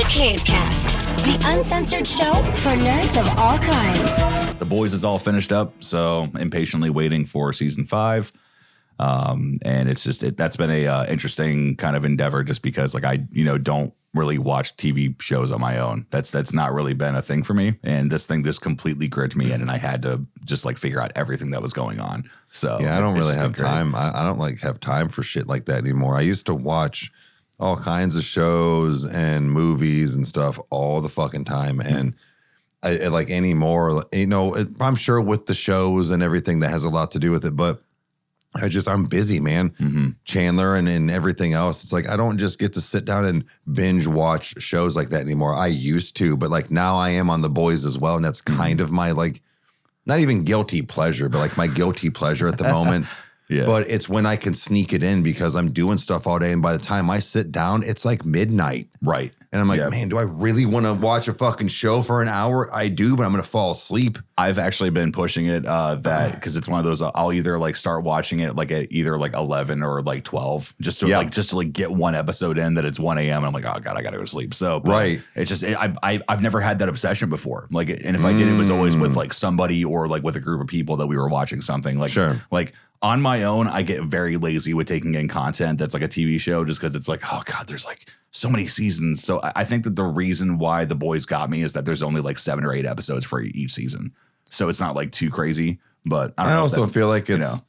Cavecast, the uncensored show for nerds of all kinds. The Boys is all finished up, so impatiently waiting for season 5. And it's just that's been a interesting kind of endeavor, just because like I don't really watch TV shows on my own. That's not really been a thing for me, and this thing just completely gripped me in, and I had to just like figure out everything that was going on. So yeah, I don't really have time. I don't like have time for shit like that anymore. I used to watch all kinds of shows and movies and stuff all the fucking time, and I like anymore. I'm sure with the shows and everything that has a lot to do with it, but I'm busy, man. Mm-hmm. Chandler and everything else. It's like I don't just get to sit down and binge watch shows like that anymore. I used to, but like now I am on The Boys as well, and that's kind of my like not even guilty pleasure, but like my guilty pleasure at the moment. Yeah. But it's when I can sneak it in because I'm doing stuff all day, and by the time I sit down, it's like midnight. Right. And I'm like, man, do I really want to watch a fucking show for an hour? I do, but I'm going to fall asleep. I've actually been pushing it because it's one of those, I'll either like start watching it like at either like 11 or like 12 just to get one episode in that it's 1 a.m. and I'm like, oh God, I got to go to sleep. So right. It's just, I've never had that obsession before. Like, and if I did, it was always with like somebody or like with a group of people that we were watching something like, like on my own, I get very lazy with taking in content that's like a TV show just because it's like, oh God, there's like so many seasons. So I think that the reason why The Boys got me is that there's only like 7 or 8 episodes for each season. So it's not like too crazy, but I also feel like it's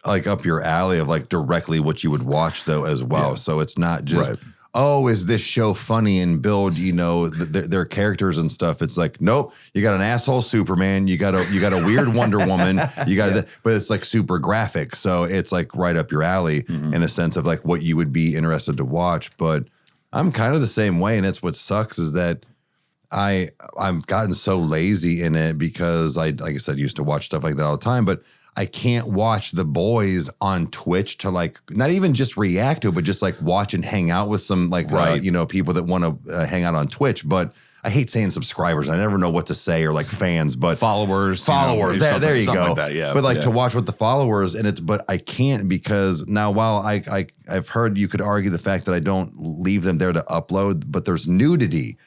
like up your alley of like directly what you would watch though as well. Yeah. So it's not just, oh, is this show funny and build, their characters and stuff. It's like, nope, you got an asshole Superman. You got a weird Wonder Woman. You got but it's like super graphic. So it's like right up your alley in a sense of like what you would be interested to watch. But I'm kind of the same way. And it's what sucks is that I've gotten so lazy in it because like I said, used to watch stuff like that all the time, but I can't watch The Boys on Twitch to like, not even just react to it, but just like watch and hang out with some like, people that want to hang out on Twitch. But I hate saying subscribers. I never know what to say, or like fans, but followers. There you go. Like that, yeah. But like to watch with the followers but I can't because now while I've heard you could argue the fact that I don't leave them there to upload, but there's nudity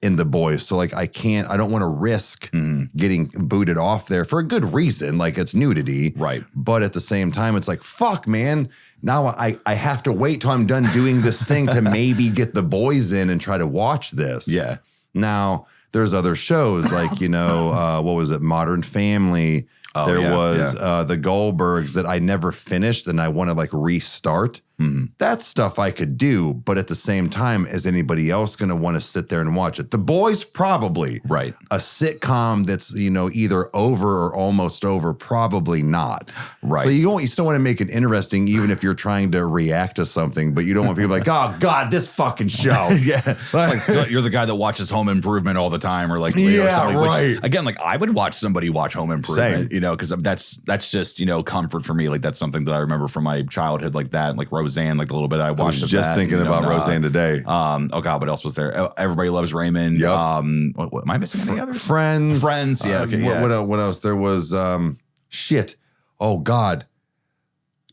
in The Boys. So like I don't want to risk getting booted off there for a good reason. Like it's nudity. Right. But at the same time, it's like, fuck, man. Now I have to wait till I'm done doing this thing to maybe get The Boys in and try to watch this. Yeah. Now there's other shows like, what was it? Modern Family. There was the Goldbergs that I never finished and I want to like restart. That's stuff I could do, but at the same time, is anybody else going to want to sit there and watch it? The Boys, probably. Right. A sitcom that's, either over or almost over, probably not. Right. So you still want to make it interesting, even if you're trying to react to something, but you don't want people like, oh God, this fucking show. Yeah. It's like you're the guy that watches Home Improvement all the time, or like, right. Which, again, like I would watch somebody watch Home Improvement, because that's just, comfort for me. Like that's something that I remember from my childhood, like that, and like Roseanne, like the little bit I watched. I was just thinking about Roseanne today. Oh God, what else was there? Everybody Loves Raymond. Yep. What am I missing? Any others? Friends. Yeah. Okay. What else? There was shit. Oh God.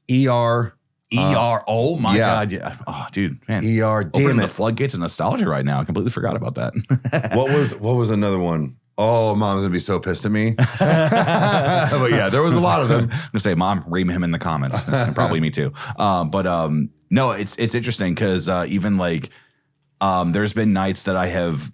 ER. Oh my God. Yeah. Oh, dude, man. ER. Damn it. The floodgates of nostalgia right now. I completely forgot about that. What was another one? Oh, Mom's gonna be so pissed at me. But yeah, there was a lot of them. I'm gonna say, Mom, ream him in the comments, and probably me too. No, it's interesting because even like there's been nights that I have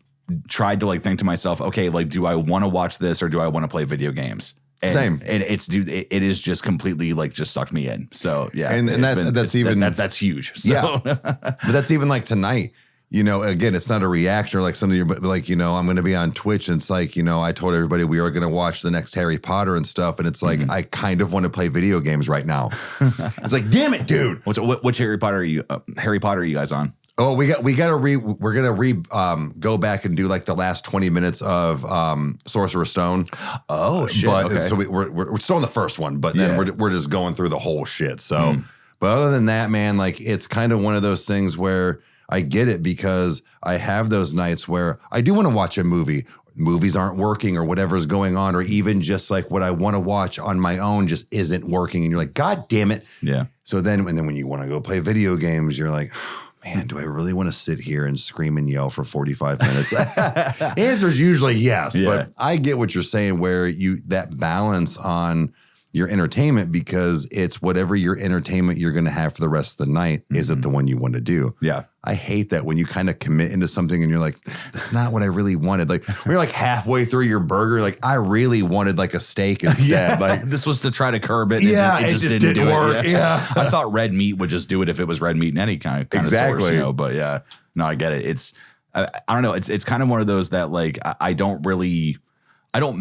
tried to like think to myself, okay, like do I want to watch this or do I want to play video games? And, Same. And it is just completely like just sucked me in. So yeah, and that's huge. So. Yeah, but that's even like tonight. Again, it's not a reaction or like something, but like, I'm going to be on Twitch and it's like, I told everybody we are going to watch the next Harry Potter and stuff. And it's like, I kind of want to play video games right now. It's like, damn it, dude. Which Harry Potter are you guys on? Oh, we're going to go back and do like the last 20 minutes of Sorcerer's Stone. Oh, shit. But okay. So we're still on the first one, but then we're just going through the whole shit. So, but other than that, man, like it's kind of one of those things where I get it because I have those nights where I do want to watch a movie. Movies aren't working or whatever's going on, or even just like what I want to watch on my own just isn't working. And you're like, God damn it. Yeah. So then when you want to go play video games, you're like, oh, man, do I really want to sit here and scream and yell for 45 minutes? Answer is usually yes, but I get what you're saying where that balance on your entertainment, because it's whatever your entertainment you're going to have for the rest of the night. Is it the one you want to do? Yeah. I hate that when you kind of commit into something and you're like, that's not what I really wanted. Like when you're like halfway through your burger, like I really wanted like a steak instead. Like this was to try to curb it. Yeah. It just didn't work. Yeah. I thought red meat would just do it if it was red meat in any kind of source, you know, but yeah, no, I get it. It's, I don't know. It's kind of one of those that like, I don't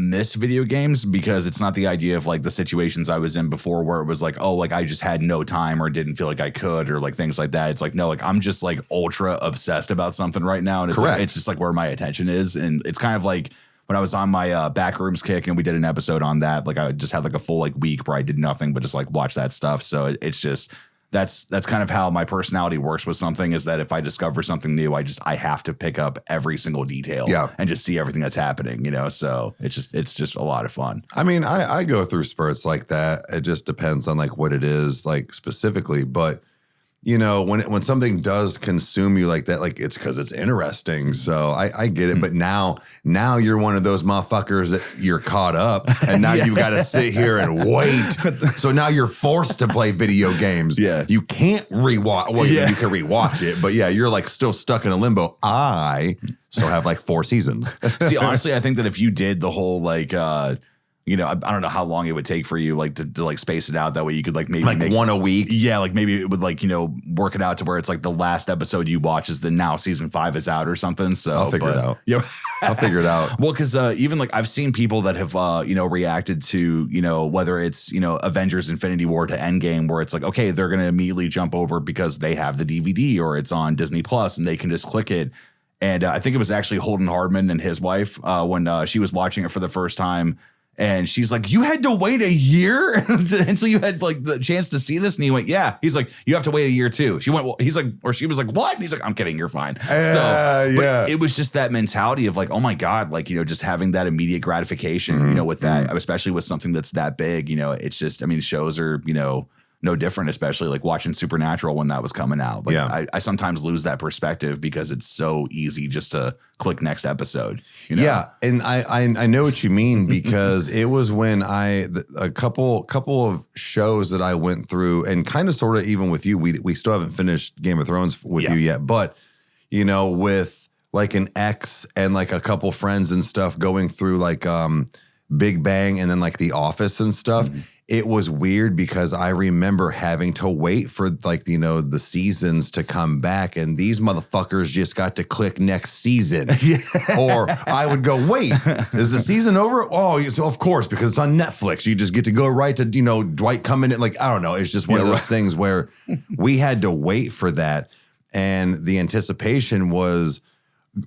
miss video games because it's not the idea of like the situations I was in before where it was like, oh, like I just had no time or didn't feel like I could or like things like that. It's like, no, like I'm just like ultra obsessed about something right now. And it's like, it's just like where my attention is. And it's kind of like when I was on my Backrooms kick and we did an episode on that, like I just had like a full like week where I did nothing but just like watch that stuff. So it's just, that's kind of how my personality works with something, is that if I discover something new, I have to pick up every single detail and just see everything that's happening, you know? So it's just a lot of fun. I mean, I go through spurts like that. It just depends on like what it is like specifically, but you know, when something does consume you like that, like it's because it's interesting. So I get it. But now you're one of those motherfuckers that you're caught up and now you got to sit here and wait. So now you're forced to play video games. Yeah. You can't rewatch. Well, you can rewatch it, but yeah, you're like still stuck in a limbo. I still have like 4 seasons. See, honestly, I think that if you did the whole like, you know, I don't know how long it would take for you, like to like space it out. That way you could like maybe like one a week. Yeah, like maybe it would like, you know, work it out to where it's like the last episode you watch is now season 5 is out or something. So I'll figure it out. Yeah, I'll figure it out. Well, because even like I've seen people that have you know, reacted to, you know, whether it's, you know, Avengers Infinity War to Endgame, where it's like, okay, they're gonna immediately jump over because they have the DVD or it's on Disney Plus and they can just click it. And I think it was actually Holden Hardman and his wife when she was watching it for the first time. And she's like, you had to wait a year until you had like the chance to see this. And he went, yeah. He's like, you have to wait a year too. She went, well, he's like, or she was like, what? And he's like, I'm kidding. You're fine. But it was just that mentality of like, oh my God, like, you know, just having that immediate gratification, you know, with that, especially with something that's that big, you know, it's just, I mean, shows are, you know, no different, especially like watching Supernatural when that was coming out. Like I sometimes lose that perspective because it's so easy just to click next episode. You know? Yeah. And I know what you mean because it was when a couple of shows that I went through and kind of sort of even with you, we still haven't finished Game of Thrones with you yet, but you know, with like an ex and like a couple friends and stuff going through like Big Bang and then like The Office and stuff. It was weird because I remember having to wait for like, you know, the seasons to come back and these motherfuckers just got to click next season. Or I would go, wait, is the season over? Oh, so of course, because it's on Netflix. You just get to go right to, you know, Dwight coming in. Like, I don't know. It's just one of those things where we had to wait for that. And the anticipation was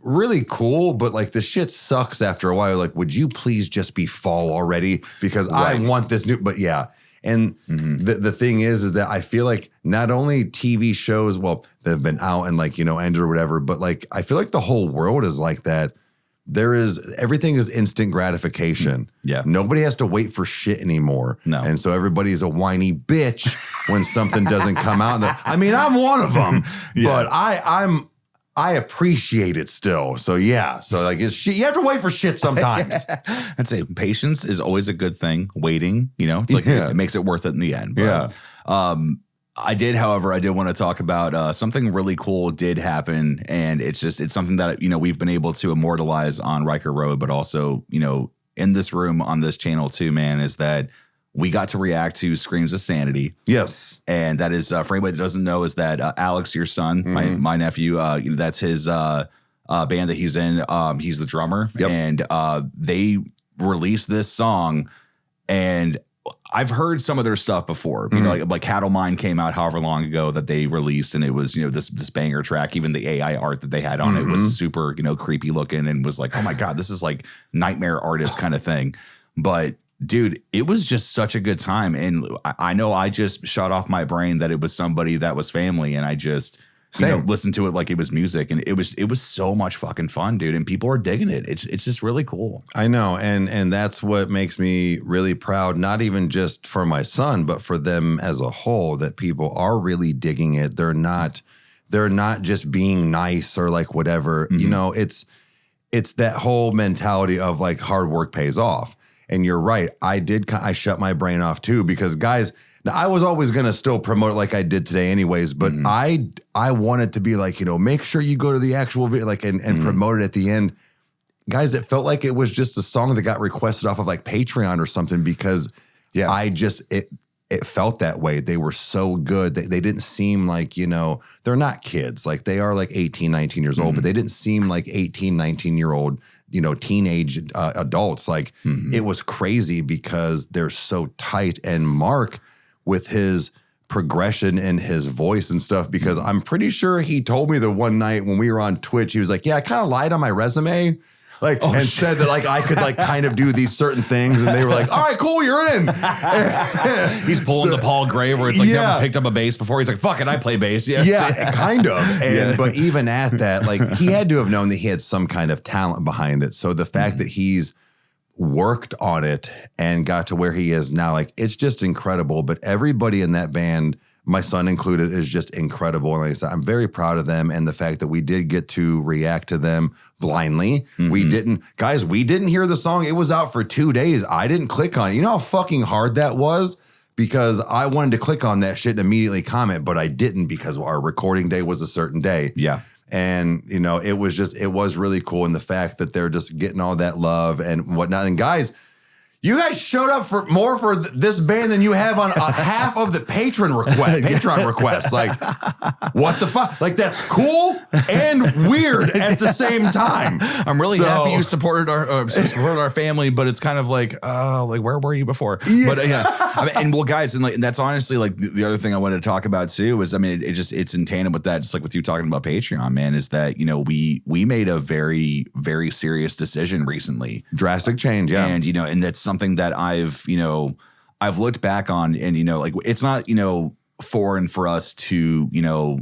really cool, but like the shit sucks after a while. Like, would you please just be fall already? Because I want this new, but yeah. And the thing is that I feel like not only TV shows, well, that have been out and like, you know, ended or whatever, but like, I feel like the whole world is like that. Everything is instant gratification. Yeah. Nobody has to wait for shit anymore. No. And so everybody's a whiny bitch when something doesn't come out. I mean, I'm one of them, but I appreciate it still. So yeah. So like it's shit. You have to wait for shit sometimes. I'd say patience is always a good thing. Waiting, you know, it's like it makes it worth it in the end. But, however, I did want to talk about something really cool did happen. And it's something that, you know, we've been able to immortalize on Riker Road, but also, you know, in this room on this channel too, man, is that we got to react to Screams of Sanity. Yes. And that is, for anybody that doesn't know, is that Alex, your son, my nephew, you know, that's his band that he's in. He's the drummer. Yep. And they released this song. And I've heard some of their stuff before. You know, like Cattle Mine came out however long ago that they released. And it was, you know, this banger track. Even the AI art that they had on it was super, you know, creepy looking and was like, oh my God, this is like nightmare artist kind of thing. But dude, it was just such a good time. And I know I just shut off my brain that it was somebody that was family. And I just you know, listened to it like it was music. And it was so much fucking fun, dude. And people are digging it. It's just really cool. I know. And that's what makes me really proud, not even just for my son, but for them as a whole, that people are really digging it. They're they're not just being nice or like whatever, you know, it's that whole mentality of like hard work pays off. And you're right. I shut my brain off too, because guys, now I was always going to still promote it like I did today anyways, but I wanted to be like, you know, make sure you go to the actual video, like, and promote it at the end. Guys, it felt like it was just a song that got requested off of like Patreon or something, because it felt that way. They were so good. They didn't seem like, you know, they're not kids. Like they are like 18, 19 years old, but they didn't seem like 18, 19-year-old, you know, teenage adults. Like it was crazy because they're so tight. And Mark with his progression and his voice and stuff, because I'm pretty sure he told me the one night when we were on Twitch, he was like, yeah, I kind of lied on my resume. Like, said that like I could like kind of do these certain things, and they were like, all right, cool, you're in. He's pulling the Paul Gray where it's like never picked up a bass before. He's like, fuck it, I play bass. Yeah, kind of. And but even at that, like he had to have known that he had some kind of talent behind it. So the fact that he's worked on it and got to where he is now, like it's just incredible. But everybody in that band, my son included, is just incredible. And like I said, I'm very proud of them. And the fact that we did get to react to them blindly. We didn't hear the song. It was out for 2 days. I didn't click on it. You know how fucking hard that was? Because I wanted to click on that shit and immediately comment, but I didn't, because our recording day was a certain day. Yeah. And, you know, it was really cool. And the fact that they're just getting all that love and whatnot. And guys, you guys showed up for more for this band than you have on half of the Patreon requests. Like, what the fuck? Like, that's cool and weird at the same time. I'm really happy you supported our family, but it's kind of like where were you before? Yeah. But I mean, and well, guys, and that's honestly like the other thing I wanted to talk about too is, I mean, it's in tandem with that, just like with you talking about Patreon, man, is that, you know, we made a very, very serious decision recently. Drastic change, yeah. And, you know, and that's something that I've looked back on, and, you know, like it's not, you know, foreign for us to, you know,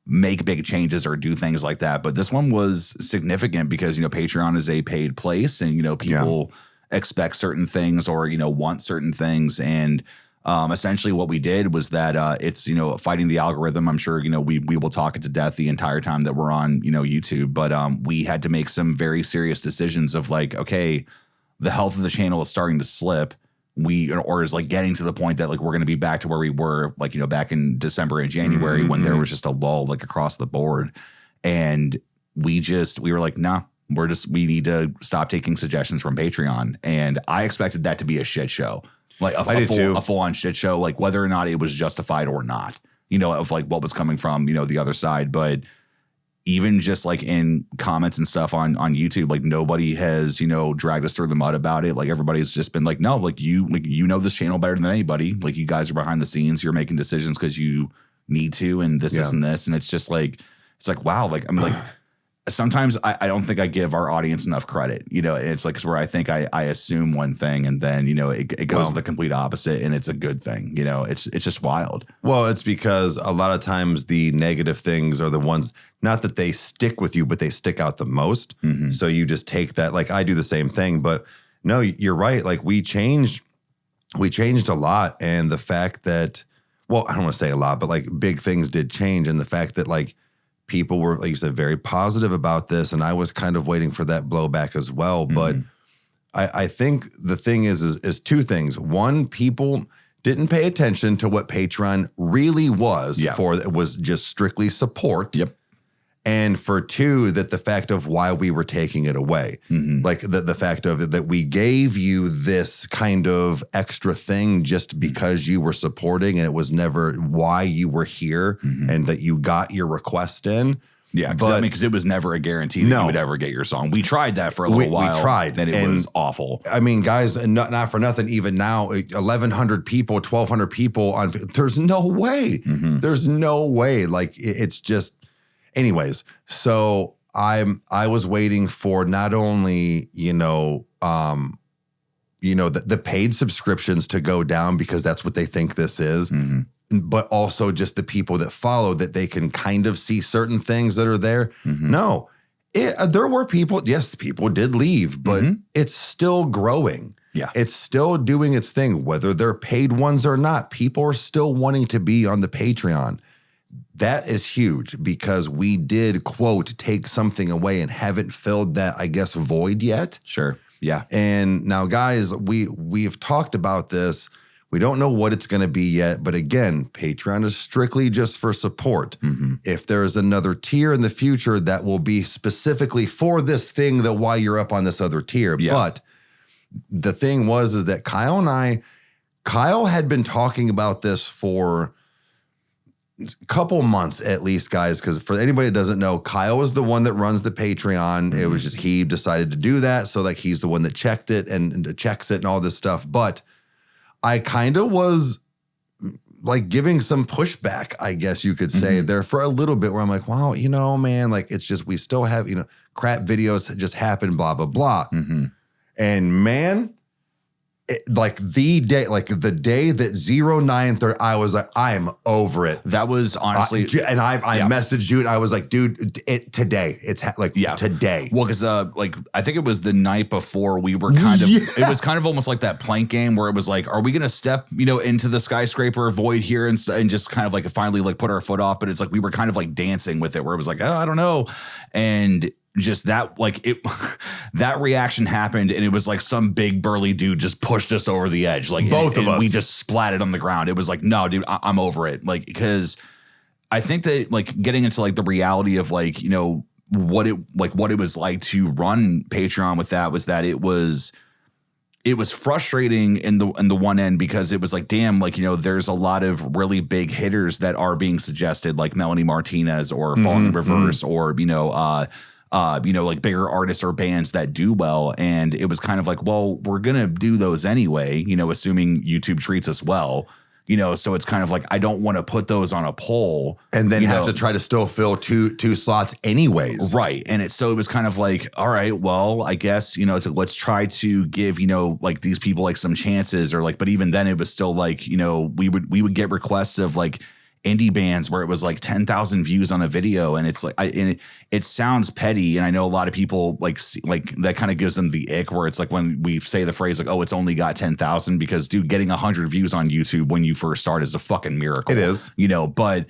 make big changes or do things like that. But this one was significant because, you know, Patreon is a paid place, and, you know, people expect certain things or, you know, want certain things. And essentially what we did was that it's, you know, fighting the algorithm. I'm sure, you know, we will talk it to death the entire time that we're on, you know, YouTube. But we had to make some very serious decisions of like, okay, the health of the channel is starting to slip. Or is like getting to the point that like we're going to be back to where we were, like, you know, back in December and January when there was just a lull like across the board. And we were like, nah, we need to stop taking suggestions from Patreon. And I expected that to be a shit show, like a full on shit show, like whether or not it was justified or not, you know, of like what was coming from, you know, the other side. But even just like in comments and stuff on YouTube, like nobody has, you know, dragged us through the mud about it. Like everybody's just been like, no, like you know this channel better than anybody. Like you guys are behind the scenes. You're making decisions because you need to, and this and this. And it's just like, it's like, wow. Like I'm like, sometimes I don't think I give our audience enough credit, you know. It's like where I think I assume one thing, and then, you know, it goes the complete opposite, and it's a good thing, you know. It's just wild. Well, it's because a lot of times the negative things are the ones, not that they stick with you, but they stick out the most. So you just take that. Like I do the same thing, but no, you're right. Like we changed a lot, and the fact that, well, I don't want to say a lot, but like big things did change, and the fact that like people were, like you said, very positive about this, and I was kind of waiting for that blowback as well. But I think the thing is two things. One, people didn't pay attention to what Patreon really was for. It was just strictly support. Yep. And for two, that the fact of why we were taking it away, like the fact of that we gave you this kind of extra thing just because you were supporting, and it was never why you were here and that you got your request in. Yeah, because it was never a guarantee that you would ever get your song. We tried that for a little while. We tried. And it was awful. I mean, guys, not for nothing, even now, 1,100 people, 1,200 people on, there's no way. There's no way. Like it's just, anyways, so I was waiting for not only, the paid subscriptions to go down because that's what they think this is, but also just the people that follow, that they can kind of see certain things that are there. No, there were people, yes, people did leave, but it's still growing. Yeah, it's still doing its thing, whether they're paid ones or not. People are still wanting to be on the Patreon. that is huge because we did, quote, take something away and haven't filled that, I guess, void yet. Sure. Yeah. And now, guys, we've talked about this. We don't know what it's going to be yet. But again, Patreon is strictly just for support. Mm-hmm. If there is another tier in the future that will be specifically for this thing, that why you're up on this other tier. Yeah. But the thing is that Kyle had been talking about this for a couple months at least, guys, because for anybody that doesn't know, Kyle is the one that runs the Patreon. Mm-hmm. It was just he decided to do that. So like he's the one that checked it and checks it and all this stuff. But I kind of was like giving some pushback, I guess you could say, there for a little bit where I'm like, wow, man, like it's just we still have, crap videos just happen, blah, blah, blah. Mm-hmm. And man, the day that 0930, I was like, I am over it. That was honestly, I messaged you and I was like, dude, today. It's today. Well, because I think it was the night before we were kind of, it was kind of almost like that plank game where it was like, are we going to step, into the skyscraper void here and just kind of like finally like put our foot off? But it's like we were kind of like dancing with it where it was like, oh, I don't know. And just that, that reaction happened, and it was like some big burly dude just pushed us over the edge. Like both of us, we just splatted on the ground. It was like, no, dude, I'm over it. Like, because I think that like getting into like the reality of like, what it was like to run Patreon with that was that it was frustrating in the one end because it was like, damn, like, there's a lot of really big hitters that are being suggested, like Melanie Martinez or Falling in Reverse or, like bigger artists or bands that do well. And it was kind of like, well, we're going to do those anyway, assuming YouTube treats us well, so it's kind of like, I don't want to put those on a poll and then have to try to still fill two slots anyways. Right. And so it was kind of like, all right, well, I guess, it's like, let's try to give, like these people like some chances or like, but even then it was still like, we would get requests of like indie bands where it was like 10,000 views on a video. And it's like, it sounds petty. And I know a lot of people like that kind of gives them the ick where it's like when we say the phrase like, oh, it's only got 10,000 because dude, getting 100 views on YouTube when you first start is a fucking miracle. It is, but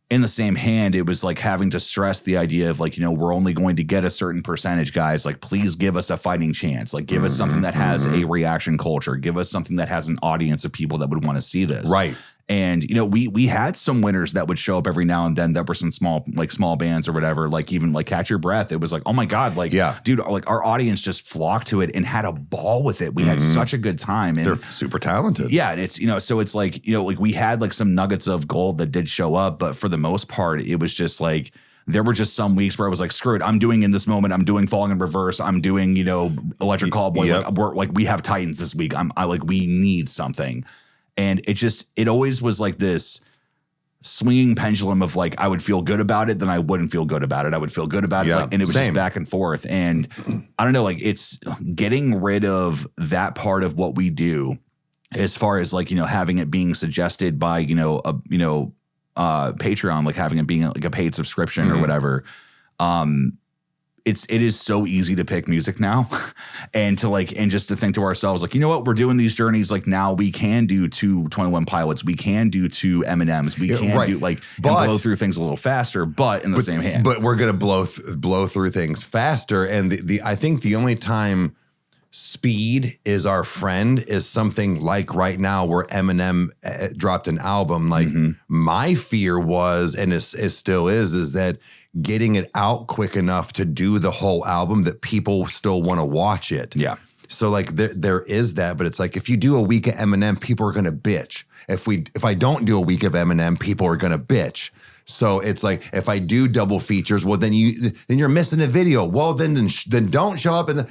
in the same hand, it was like having to stress the idea of like, we're only going to get a certain percentage, guys. Like, please give us a fighting chance. Like, give us something that has a reaction culture. Give us something that has an audience of people that would want to see this. Right. And, we had some winners that would show up every now and then that were some small bands or whatever, like even like Catch Your Breath. It was like, oh my God, like, dude, like our audience just flocked to it and had a ball with it. We had such a good time. And they're super talented. Yeah. And it's, so it's like, like we had like some nuggets of gold that did show up, but for the most part, it was just like, there were just some weeks where I was like, screw it. I'm doing in this moment. I'm doing Falling in Reverse. I'm doing, Electric Callboy. Yep. We're like, we have Titans this week. We need something. And it always was like this swinging pendulum of like, I would feel good about it, then I wouldn't feel good about it. I would feel good about it. And it was just back and forth. And I don't know, like it's getting rid of that part of what we do as far as like, having it being suggested by, Patreon, like having it being like a paid subscription or whatever. It is so easy to pick music now and just to think to ourselves, like, you know what, we're doing these journeys. Like now we can do 221 Pilots. We can do 2 Eminems. We can do like blow through things a little faster, but in the same hand. But we're going to blow through things faster. And I think the only time speed is our friend is something like right now where Eminem dropped an album. Like my fear was, and it still is that getting it out quick enough to do the whole album that people still want to watch it. Yeah. So like there is that, but it's like if you do a week of Eminem, people are going to bitch. If I don't do a week of Eminem, people are going to bitch. So it's like if I do double features, well then you're missing a video. Well then don't show up and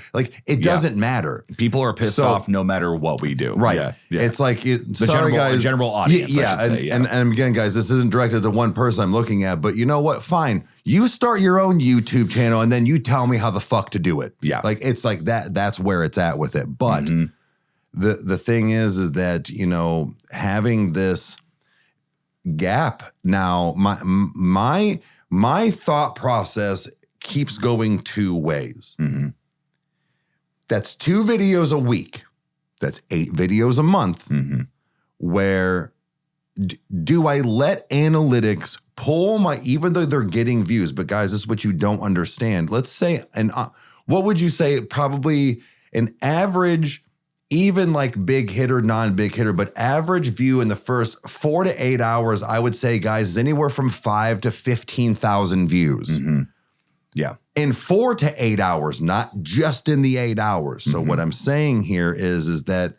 it doesn't matter. People are pissed off no matter what we do. Right. Yeah. It's like the general audience. And again, guys, this isn't directed to one person I'm looking at, but you know what? Fine. You start your own YouTube channel and then you tell me how the fuck to do it. Yeah. Like it's like that. That's where it's at with it. But the thing is that having this gap now, my thought process keeps going 2 ways. That's 2 videos a week. That's 8 videos a month. Where do I let analytics pull even though they're getting views? But guys, this is what you don't understand. Let's say, what would you say probably an average, even like big hitter, non-big hitter, but average view in the first 4 to 8 hours, I would say, guys, is anywhere from 5 to 15,000 views. Mm-hmm. Yeah. In 4 to 8 hours, not just in the 8 hours. So what I'm saying here is that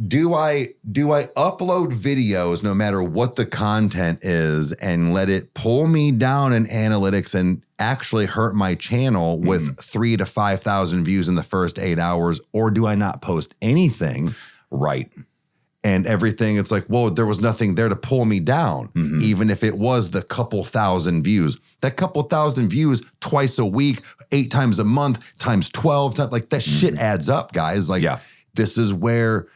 do I upload videos no matter what the content is and let it pull me down in analytics and actually hurt my channel with 3 to 5,000 views in the first 8 hours? Or do I not post anything? Right. And everything, it's like, well, there was nothing there to pull me down, even if it was the couple thousand views. That couple thousand views twice a week, 8 times a month, times 12, times, like that shit adds up, guys. Like, this is where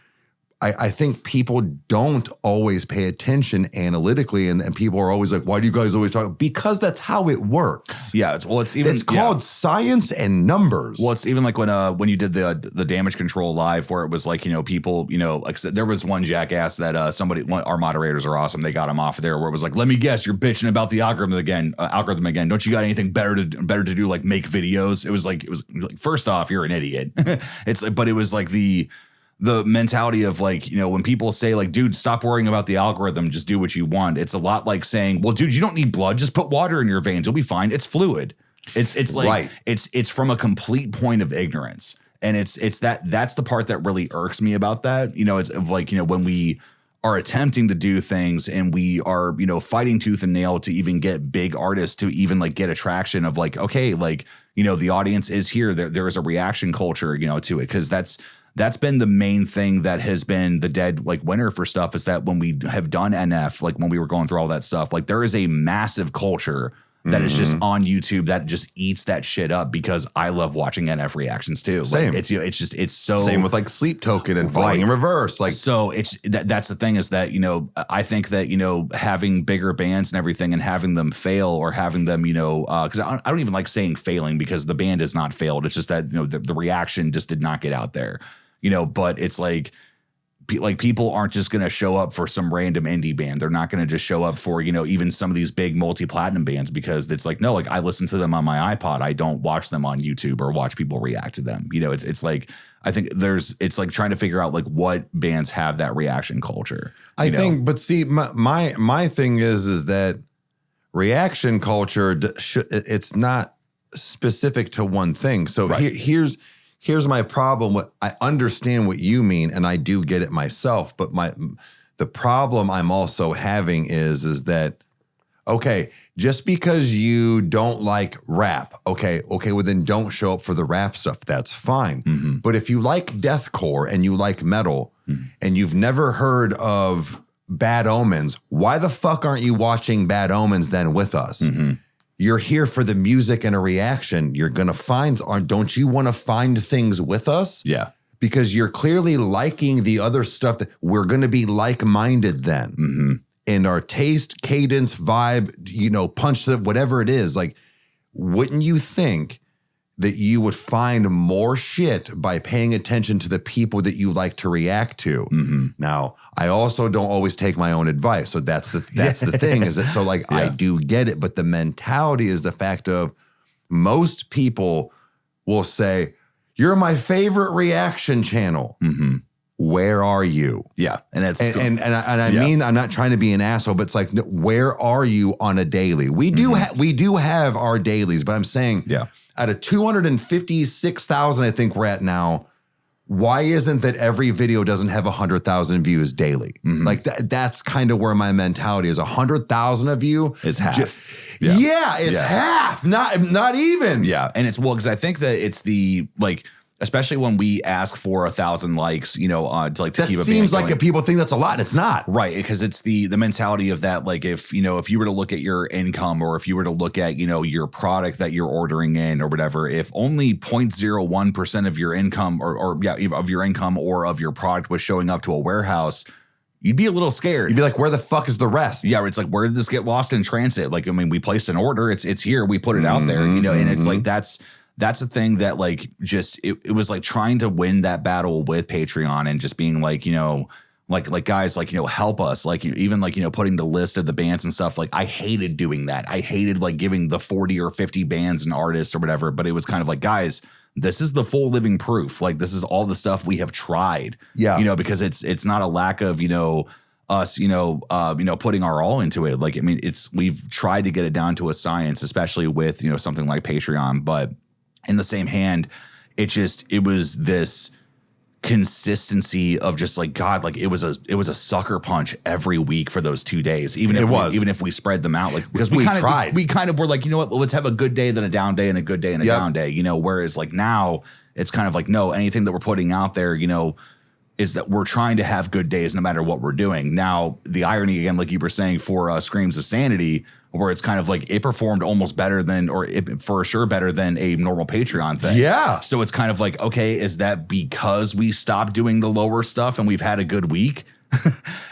I think people don't always pay attention analytically, and people are always like, why do you guys always talk? Because that's how it works. Yeah, it's called science and numbers. Well, it's even like when you did the damage control live, where it was like, people, like I said, there was one jackass that our moderators are awesome. They got him off of there, where it was like, let me guess, you're bitching about the algorithm again. Don't you got anything better to do, like make videos? It was like first off, you're an idiot. But it was like the mentality of like, when people say like, dude, stop worrying about the algorithm, just do what you want. It's a lot like saying, well, dude, you don't need blood. Just put water in your veins. You'll be fine. It's fluid. It's like, right. It's from a complete point of ignorance. And that's the part that really irks me about that. It's like, when we are attempting to do things and we are, fighting tooth and nail to even get big artists to even like get attraction of like, okay, like, the audience is here. There is a reaction culture, to it. Cause that's been the main thing that has been the dead like winner for stuff, is that when we have done NF, like when we were going through all that stuff, like there is a massive culture that is just on YouTube that just eats that shit up, because I love watching NF reactions too. Same. Like it's so same with like Sleep Token and Volume Reverse. Like, so that's the thing, is that, I think that, having bigger bands and everything and having them fail, or having them, cause I don't even like saying failing, because the band has not failed. It's just that, the reaction just did not get out there. But it's like people aren't just going to show up for some random indie band. They're not going to just show up for, even some of these big multi-platinum bands, because it's like, no, like I listen to them on my iPod. I don't watch them on YouTube or watch people react to them. It's like, I think it's like trying to figure out like what bands have that reaction culture. I think, but see, my thing is that reaction culture, it's not specific to one thing. So Here's my problem. I understand what you mean, and I do get it myself. But the problem I'm also having is that, okay, just because you don't like rap, okay, well then don't show up for the rap stuff. That's fine. But if you like deathcore and you like metal, and you've never heard of Bad Omens, why the fuck aren't you watching Bad Omens then with us? You're here for the music and a reaction. You're going to don't you want to find things with us? Yeah. Because you're clearly liking the other stuff that we're going to be like-minded then. In our taste, cadence, vibe, punch, whatever it is. Like, wouldn't you think that you would find more shit by paying attention to the people that you like to react to? Now, I also don't always take my own advice. So that's the thing, is that, so like, I do get it, but the mentality is the fact of most people will say, you're my favorite reaction channel. Where are you? Yeah. And that's, I mean, I'm not trying to be an asshole, but it's like, where are you on a daily? We do have our dailies, but I'm saying, out of 256,000, I think we're at now, why isn't that every video doesn't have 100,000 views daily? Like that's kind of where my mentality is. 100,000 of you is half. It's half, not even. Yeah. And it's, because I think that it's the, like, especially when we ask for 1,000 likes, to keep a band going. That seems like people think that's a lot. And it's not. Right. Because it's the mentality of that. Like if you were to look at your income, or if you were to look at, your product that you're ordering in or whatever, if only 0.01% of your income of your income or of your product was showing up to a warehouse, you'd be a little scared. You'd be like, where the fuck is the rest? Yeah. It's like, where did this get lost in transit? Like, I mean, we placed an order. It's here. We put it out there, and it's like, that's the thing that like just it was like trying to win that battle with Patreon and just being like, like guys, like, help us, like, even like, putting the list of the bands and stuff. Like, I hated doing that. I hated like giving the 40 or 50 bands and artists or whatever, but it was kind of like, guys, this is the full living proof. Like, this is all the stuff we have tried, because it's not a lack of, us, putting our all into it. Like, I mean, we've tried to get it down to a science, especially with, something like Patreon, but in the same hand, it was this consistency of just like, God, like it was a sucker punch every week for those 2 days. Even if we spread them out, like, because we kind of were like, you know what, let's have a good day, then a down day, and a good day and a down day, whereas like now it's kind of like, no, anything that we're putting out there, is that we're trying to have good days no matter what we're doing. Now, the irony, again, like you were saying for Screams of Sanity, where it's kind of like it performed almost better than, or for sure better than a normal Patreon thing. Yeah. So it's kind of like, okay, is that because we stopped doing the lower stuff and we've had a good week?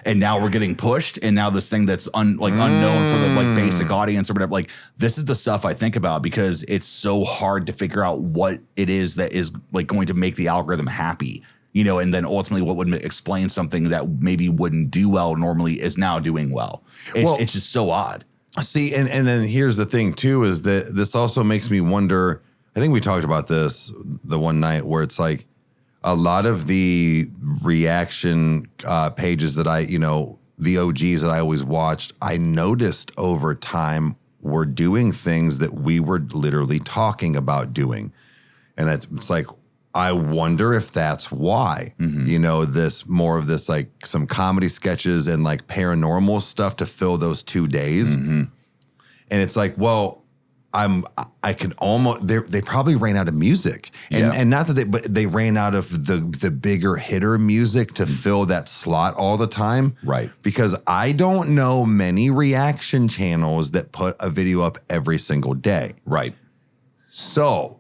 And now we're getting pushed, and now this thing that's unknown for the like basic audience or whatever. Like, this is the stuff I think about, because it's so hard to figure out what it is that is like going to make the algorithm happy. And then ultimately what would explain something that maybe wouldn't do well normally is now doing well. It's just so odd. See, and then here's the thing too, is that this also makes me wonder, I think we talked about this the one night, where it's like a lot of the reaction pages that the OGs that I always watched, I noticed over time were doing things that we were literally talking about doing. And it's like, I wonder if that's why, this more of this, like some comedy sketches and like paranormal stuff to fill those 2 days. And it's like, well, I can almost, they probably ran out of music, and not that but they ran out of the bigger hitter music to fill that slot all the time. Right. Because I don't know many reaction channels that put a video up every single day. Right. So,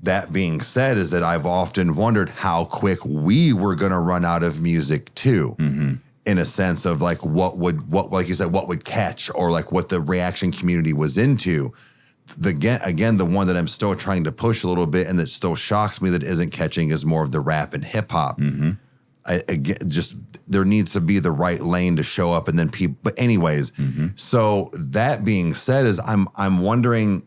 that being said, is that I've often wondered how quick we were going to run out of music too, in a sense of like what like you said, what would catch, or like what the reaction community was into. Again, the one that I'm still trying to push a little bit and that still shocks me that isn't catching is more of the rap and hip hop. Just there needs to be the right lane to show up, and then people. But anyways, so that being said, is I'm wondering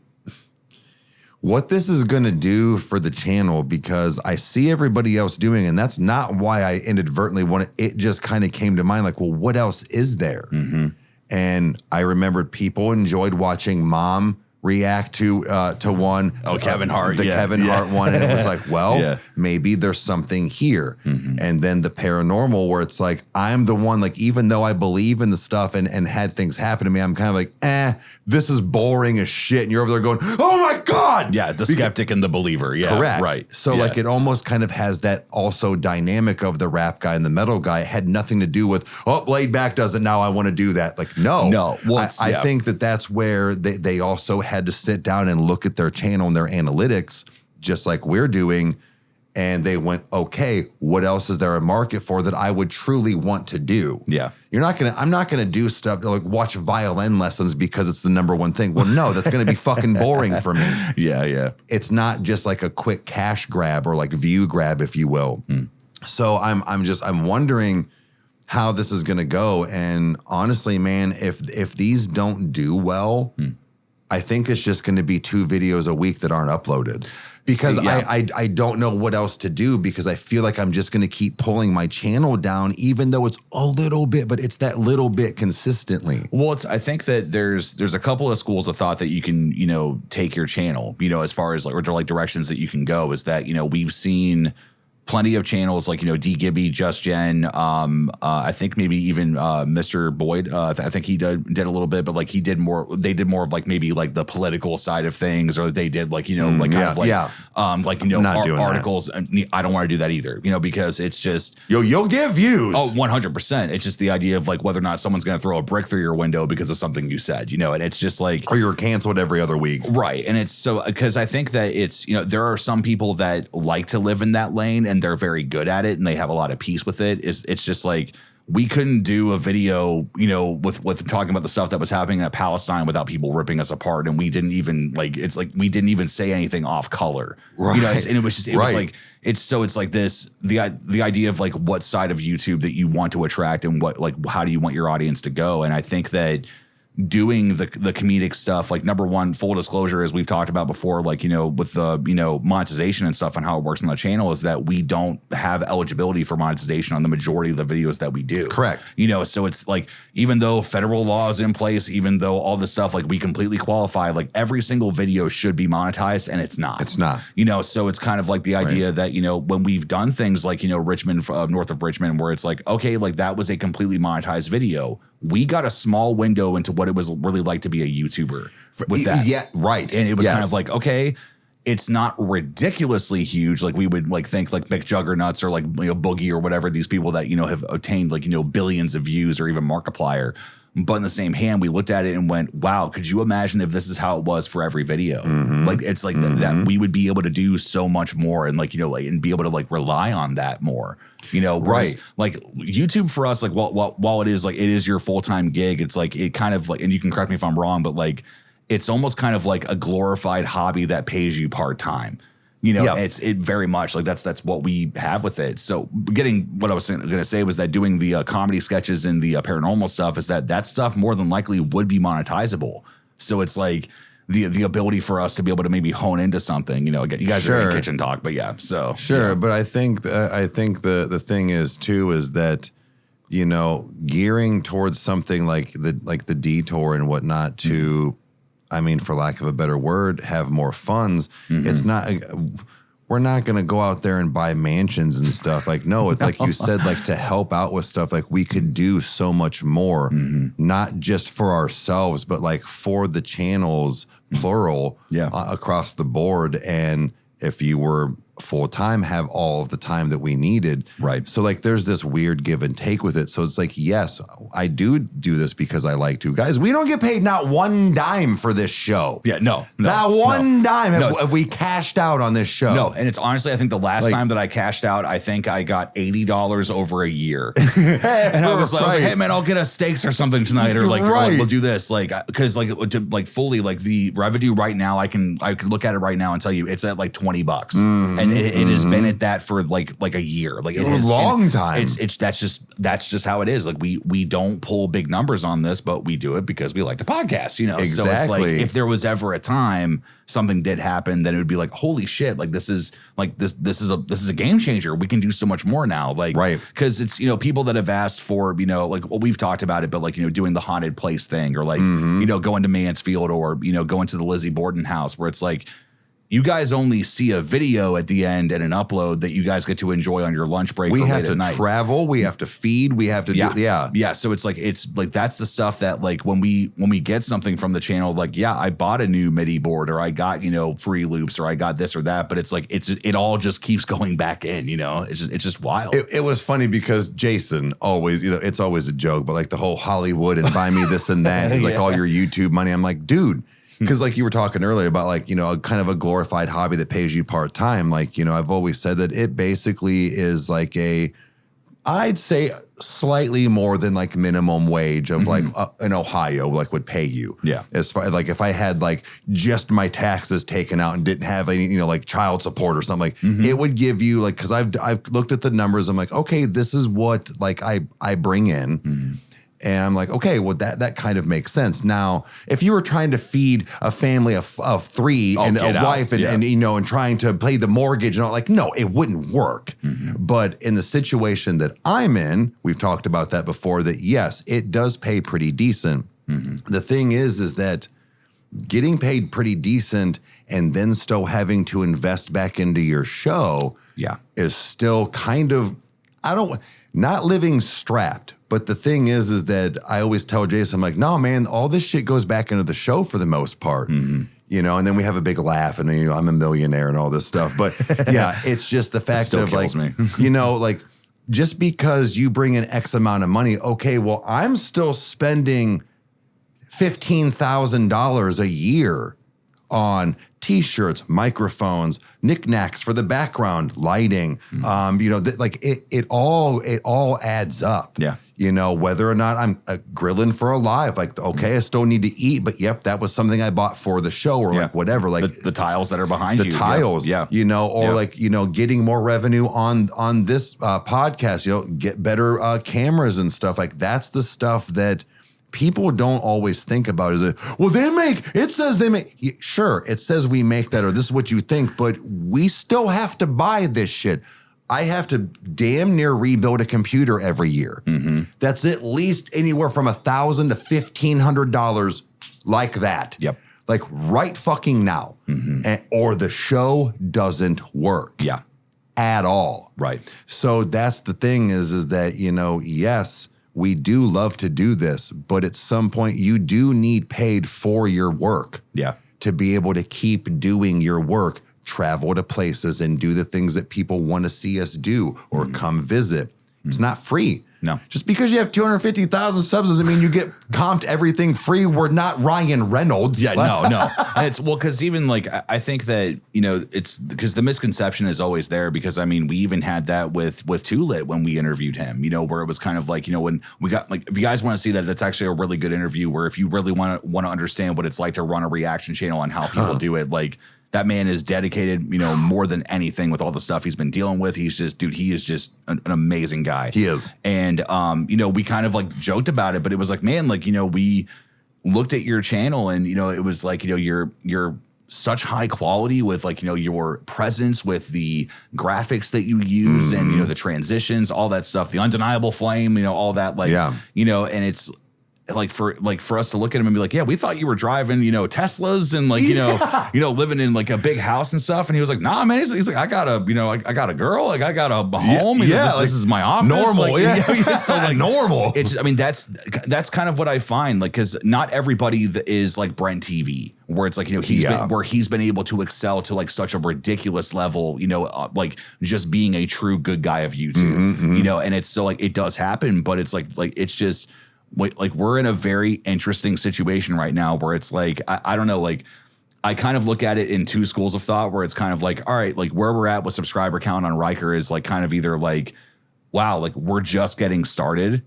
what this is going to do for the channel, because I see everybody else doing, and that's not why I inadvertently wanted it. Just kind of came to mind, like, well, what else is there? And I remembered people enjoyed watching Mom react to one. Oh, Kevin Hart. The Kevin Hart one. And it was like, well, maybe there's something here. And then the paranormal, where it's like, I'm the one, like, even though I believe in the stuff and had things happen to me, I'm kind of like, this is boring as shit. And you're over there going, oh my God. Yeah, the skeptic and the believer. Yeah, correct. Right. So like it almost kind of has that also dynamic of the rap guy and the metal guy. It had nothing to do with, Laid Back does it, now I want to do that. Like, no. Well, I think that's where they also had to sit down and look at their channel and their analytics, just like we're doing. And they went, okay, what else is there a market for that I would truly want to do? Yeah. I'm not going to do stuff like watch violin lessons because it's the number one thing. Well, no, that's going to be fucking boring for me. Yeah. It's not just like a quick cash grab or like view grab, if you will. So I'm wondering how this is going to go. And honestly, man, if these don't do well, I think it's just going to be 2 videos a week that aren't uploaded. Because I don't know what else to do, because I feel like I'm just going to keep pulling my channel down, even though it's a little bit, but it's that little bit consistently. Well, I think that there's a couple of schools of thought that you can, take your channel, as far as like directions that you can go, is that, we've seen plenty of channels like, D Gibby, Just Jen. I think maybe even Mr. Boyd. I think he did a little bit, but like they did more of like maybe like the political side of things, or they did like, articles. I don't want to do that either, because it's just you'll get views. Oh, 100%. It's just the idea of like whether or not someone's going to throw a brick through your window because of something you said, and it's just like, or you're canceled every other week. Right. And it's so, because I think that it's, there are some people that like to live in that lane and they're very good at it and they have a lot of peace with it. It's just like, we couldn't do a video, you know, with talking about the stuff that was happening in Palestine without people ripping us apart. And we didn't even it's like we didn't even say anything off color. Right. You know, and it was just, it was like, it's like this, the idea of like what side of YouTube that you want to attract and what, like, how do you want your audience to go? And I think that doing the comedic stuff, like, number one, full disclosure, as we've talked about before, like, you know, with the, you know, monetization and stuff and how it works on the channel, is that we don't have eligibility for monetization on the majority of the videos that we do. Correct. You know, so it's like, even though federal law is in place, even though all this stuff, like, we completely qualify, like, every single video should be monetized, and it's not. It's not. You know, so it's kind of like the idea that, you know, when we've done things like, you know, Richmond, north of Richmond, where it's like, okay, like, that was a completely monetized video. We got a small window into what it was really like to be a YouTuber with that. Yeah, right. And it was kind of like, okay, it's not ridiculously huge. Like, we would like think like McJuggernauts or like, you know, Boogie or whatever, these people that, you know, have attained like, you know, billions of views or even Markiplier. But in the same hand, we looked at it and went, wow, could you imagine if this is how it was for every video? Like, it's like that we would be able to do so much more and, like, you know, like, and be able to like rely on that more, you know? Whereas, like, YouTube for us, like, while it is like, it is your full-time gig, it's like, it kind of like, and you can correct me if I'm wrong, but like, it's almost kind of like a glorified hobby that pays you part-time. You know, it very much like that's what we have with it. So getting what I was going to say was that doing the comedy sketches and the paranormal stuff is that stuff more than likely would be monetizable. So it's like the ability for us to be able to maybe hone into something, you know, again, you guys are in kitchen talk, but yeah, so. Sure. Yeah. But I think the thing is too, is that, you know, gearing towards something like the detour and whatnot to, I mean, for lack of a better word, have more funds. It's not, we're not going to go out there and buy mansions and stuff. Like, no, like you said, like, to help out with stuff, like, we could do so much more, not just for ourselves, but like for the channels, plural, across the board. And if you were full-time, have all of the time that we needed. Right. So like, there's this weird give and take with it. So it's like, yes, I do this because I like to. Guys, we don't get paid not one dime for this show. Yeah, no. Not one dime have we cashed out on this show. No, and it's honestly, I think the last time that I cashed out, I think I got $80 over a year. And I was like, hey man, I'll get us steaks or something tonight, or like, we'll do this. Like, cause like, to like fully, like, the revenue right now, I can look at it right now and tell you it's at like $20. And it has been at that for like a year, like, it is a long time. That's just how it is. Like, we don't pull big numbers on this, but we do it because we like to podcast, you know. Exactly. So it's like, if there was ever a time something did happen, then it would be like, holy shit, like, this is a game changer. We can do so much more now, like, because it's, you know, people that have asked for, you know, like, well, we've talked about it, but like, you know, doing the haunted place thing, or like, you know, going to Mansfield, or, you know, going to the Lizzie Borden house, where it's like, you guys only see a video at the end and an upload that you guys get to enjoy on your lunch break. We have to travel. We have to feed. We have to do. Yeah. So it's like that's the stuff that, like, when we get something from the channel, like, yeah, I bought a new MIDI board, or I got, you know, free loops, or I got this or that. But it's like, it all just keeps going back in, you know, it's just wild. It was funny because Jason always, you know, it's always a joke, but like the whole Hollywood and buy me this and that is like all your YouTube money. I'm like, dude. Because like you were talking earlier about, like, you know, a kind of a glorified hobby that pays you part-time. Like, you know, I've always said that it basically is like I'd say slightly more than like minimum wage of like in Ohio, like, would pay you. Yeah. As far like, if I had like just my taxes taken out and didn't have any, you know, like child support or something, like it would give you like, cause I've looked at the numbers. I'm like, okay, this is what like I bring in. And I'm like, okay, well, that kind of makes sense. Now, if you were trying to feed a family of three and a wife and you know, and trying to pay the mortgage and all, like, no, it wouldn't work. But in the situation that I'm in, we've talked about that before, that yes, it does pay pretty decent. The thing is that getting paid pretty decent and then still having to invest back into your show is still kind of, not living strapped. But the thing is that I always tell Jason, I'm like, no, man, all this shit goes back into the show for the most part, you know, and then we have a big laugh and, you know, I'm a millionaire and all this stuff. But yeah, it's just the fact of like, you know, like, just because you bring in X amount of money, okay, well, I'm still spending $15,000 a year on T-shirts, microphones, knickknacks for the background, lighting. It all adds up. Yeah. Whether or not I'm grilling for a live, like, okay, I still need to eat, but yep, that was something I bought for the show or like whatever. Like the tiles that are behind you. The tiles, getting more revenue on this podcast, get better cameras and stuff. Like that's the stuff that people don't always think about. It says they make, sure, it says we make that or this is what you think, but we still have to buy this shit. I have to damn near rebuild a computer every year. Mm-hmm. That's at least anywhere from $1,000 to $1,500 like that. Yep. Like right fucking now. Mm-hmm. Or the show doesn't work. Yeah. At all. Right. So that's the thing is that, yes, we do love to do this, but at some point you do need paid for your work. Yeah. To be able to keep doing your work. Travel to places and do the things that people want to see us do or come visit. It's not free. No. Just because you have 250,000 subs doesn't mean you get comped everything free. We're not Ryan Reynolds. Yeah, no. And it's, because even like, I think that, it's because the misconception is always there because, we even had that with Tulit when we interviewed him, where it was kind of like, when we got like, if you guys want to see that, that's actually a really good interview where if you really want to understand what it's like to run a reaction channel and how people do it, like, that man is dedicated, more than anything with all the stuff he's been dealing with. He's just, dude, he is just an amazing guy. He is. And, we kind of like joked about it, but it was like, man, like, we looked at your channel and, it was like, you're such high quality with like, your presence with the graphics that you use and, the transitions, all that stuff, the undeniable flame, all that, like, and it's, like for us to look at him and be like, yeah, we thought you were driving, Teslas and like, living in like a big house and stuff. And he was like, nah, man, he's like, I got a girl, like I got a home. He's like, this is my office. Normal. Like, so like normal. It's, that's kind of what I find, like, cause not everybody is like Brent TV where it's like, he's been able to excel to like such a ridiculous level, like just being a true good guy of YouTube, and it's so like, it does happen, but it's like, it's just, like we're in a very interesting situation right now where it's like, I don't know, like I kind of look at it in two schools of thought where it's kind of like, all right, like where we're at with subscriber count on Riker is like kind of either like, wow, like we're just getting started,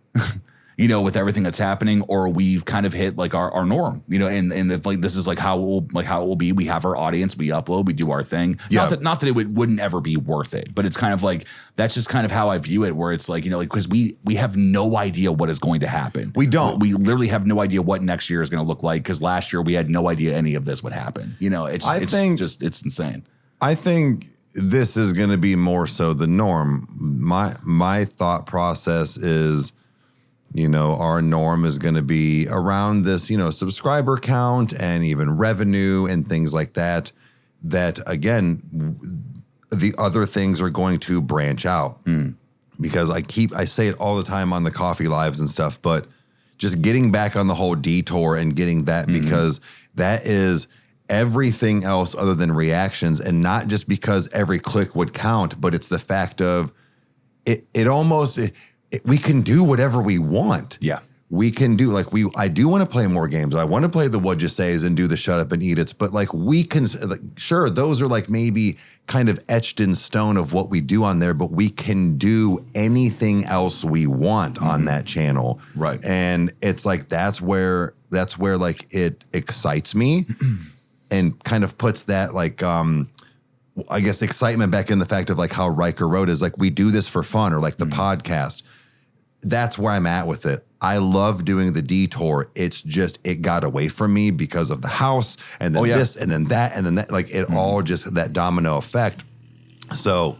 with everything that's happening, or we've kind of hit like our norm, and if like this is like how it will be. We have our audience, we upload, we do our thing. Yeah. Not that it wouldn't ever be worth it, but it's kind of like that's just kind of how I view it. Where it's like because we have no idea what is going to happen. We don't. We literally have no idea what next year is going to look like because last year we had no idea any of this would happen. It's insane. I think this is going to be more so the norm. My thought process is, our norm is going to be around this, subscriber count and even revenue and things like that. That again, the other things are going to branch out because I say it all the time on the coffee lives and stuff, but just getting back on the whole detour and getting that because that is everything else other than reactions, and not just because every click would count, but it's the fact of we can do whatever we want. Yeah. We can do I do want to play more games. I want to play the What'd You Say's and do the Shut Up and Eat It's, but like we can, sure, those are like maybe kind of etched in stone of what we do on there, but we can do anything else we want on that channel. Right. And it's like, that's where like it excites me and kind of puts that like, I guess excitement back in the fact of like how Riker wrote is like, we do this for fun, or like the podcast. That's where I'm at with it. I love doing the detour. It's just, it got away from me because of the house and then this and then that and then that, like it all just that domino effect. So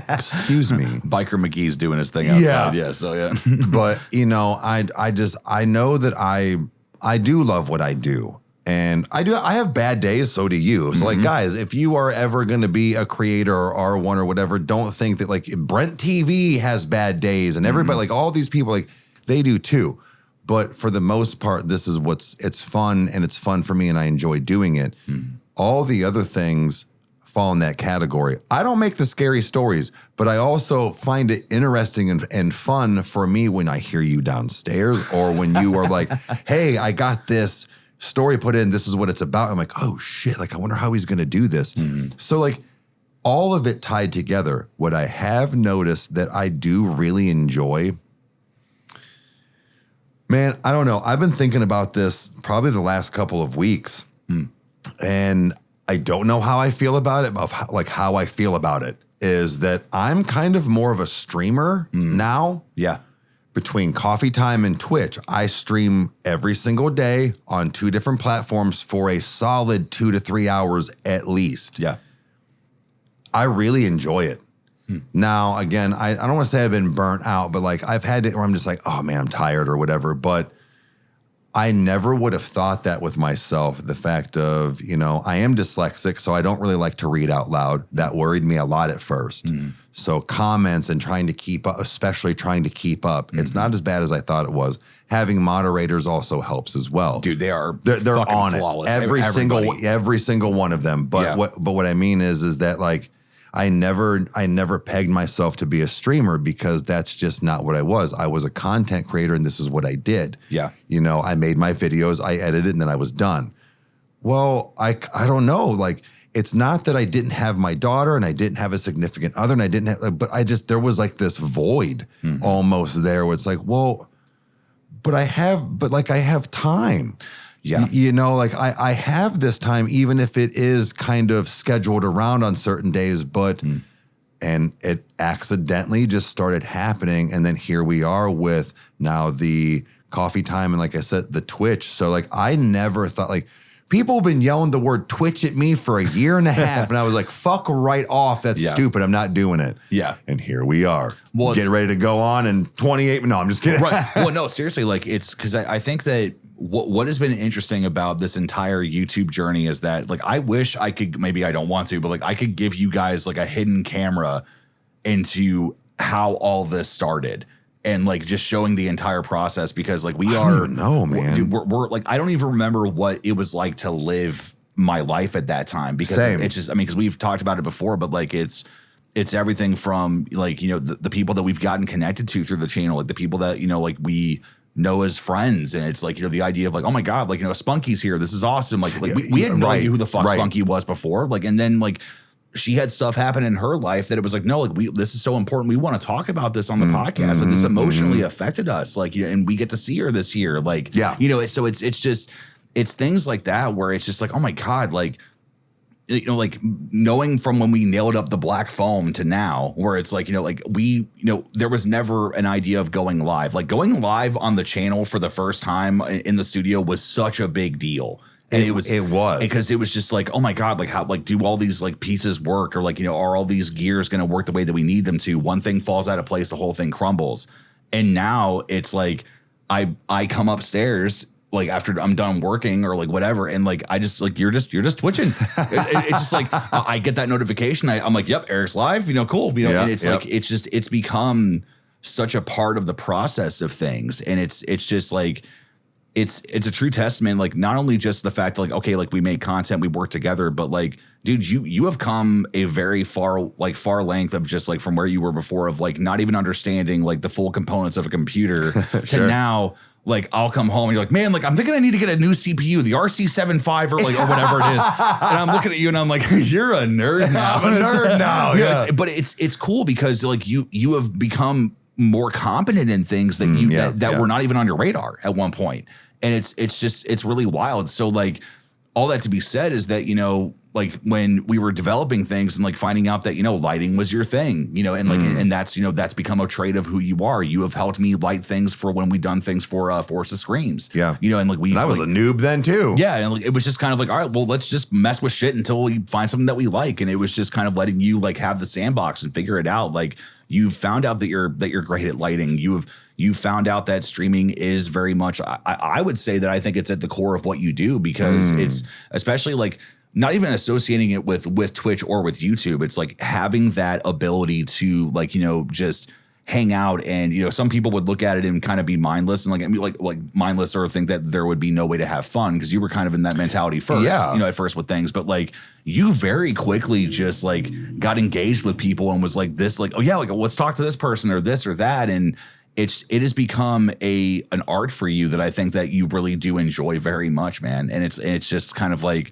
excuse me. Biker McGee's doing his thing outside. Yeah. So yeah. But I know that I do love what I do. And I have bad days, so do you. So like, guys, if you are ever going to be a creator or R1 or whatever, don't think that like Brent TV has bad days and everybody, like all these people, like they do too. But for the most part, this is it's fun, and it's fun for me and I enjoy doing it. All the other things fall in that category. I don't make the scary stories, but I also find it interesting and fun for me when I hear you downstairs or when you are like, hey, I got this story put in, this is what it's about. I'm like, oh shit, like I wonder how he's going to do this. So like all of it tied together. What I have noticed that I do really enjoy, man, I don't know. I've been thinking about this probably the last couple of weeks, and I don't know how I feel about it. How I feel about it is that I'm kind of more of a streamer now. Yeah. Between Coffee Time and Twitch, I stream every single day on 2 different platforms for a solid 2 to 3 hours at least. Yeah. I really enjoy it. Now, again, I don't want to say I've been burnt out, but like I've had it where I'm just like, oh man, I'm tired or whatever. But I never would have thought that with myself. The fact of, I am dyslexic, so I don't really like to read out loud. That worried me a lot at first. So comments and trying to keep up, especially trying to keep up, it's not as bad as I thought it was. Having moderators also helps as well. Dude, they're on flawless. it. Every single one of them. But what I mean is that like I never pegged myself to be a streamer because that's just not what I was. I was a content creator and this is what I did. Yeah. I made my videos, I edited, and then I was done. Well, I don't know. Like, it's not that I didn't have my daughter and I didn't have a significant other and I didn't have, but there was like this void almost there where it's like, well, but I have time. Yeah. I have this time, even if it is kind of scheduled around on certain days, and it accidentally just started happening. And then here we are with now the Coffee Time and like I said, the Twitch. So like, I never thought like people have been yelling the word Twitch at me for a year and a half. And I was like, fuck right off. That's stupid. I'm not doing it. Yeah. And here we are. Well, getting ready to go on in 28. No, I'm just kidding. Right. Well, no, seriously, like it's because I think that what has been interesting about this entire YouTube journey is that like I wish I could, maybe I don't want to, but like I could give you guys like a hidden camera into how all this started and like just showing the entire process because like I don't even know, man. Dude, we're like I don't even remember what it was like to live my life at that time because it's just because we've talked about it before, but like it's everything from like the people that we've gotten connected to through the channel, like the people that like we know as friends, and it's like the idea of like, oh my god, like Spunky's here, this is awesome, like we had no idea who the fuck Spunky was before, like, and then like she had stuff happen in her life that it was like, no, like this is so important, we want to talk about this on the podcast, and this emotionally affected us, like and we get to see her this year, like so it's just things like that where it's just like, oh my god, like like knowing from when we nailed up the black foam to now where it's like, like we, there was never an idea of going live. Like going live on the channel for the first time in the studio was such a big deal. And it was because it was just like, oh my God, like how, like do all these like pieces work or like, are all these gears going to work the way that we need them to? One thing falls out of place, the whole thing crumbles. And now it's like, I come upstairs like after I'm done working or like whatever. And like, I just like, you're just twitching. It's just like, I get that notification. I'm like, yep, Eric's live, cool. And it's like, it's become such a part of the process of things. And it's just like, it's a true testament. Like not only just the fact that like, okay, like we make content, we work together, but like, dude, you have come a very far length of just like from where you were before of like, not even understanding like the full components of a computer to now, like I'll come home and you're like, man, like I'm thinking I need to get a new CPU, the RC75 or like or whatever it is. And I'm looking at you and I'm like, you're a nerd now. I'm a nerd now. Yeah. But it's cool because like you have become more competent in things that that were not even on your radar at one point. And it's really wild. So like all that to be said is that, like when we were developing things and like finding out that, lighting was your thing, and like, and that's, that's become a trait of who you are. You have helped me light things for when we've done things for Force of Screams. Yeah. And like I was a noob then too. Yeah. And like, it was just kind of like, all right, well, let's just mess with shit until we find something that we like. And it was just kind of letting you like have the sandbox and figure it out. Like you found out that you're great at lighting. You found out that streaming is very much, I would say that I think it's at the core of what you do because it's especially like, not even associating it with Twitch or with YouTube. It's like having that ability to like, just hang out and, some people would look at it and kind of be mindless and like mindless or think that there would be no way to have fun because you were kind of in that mentality first, at first with things. But like you very quickly just like got engaged with people and was like this, like, oh yeah, like let's talk to this person or this or that. And it has become an art for you that I think that you really do enjoy very much, man. And it's just kind of like,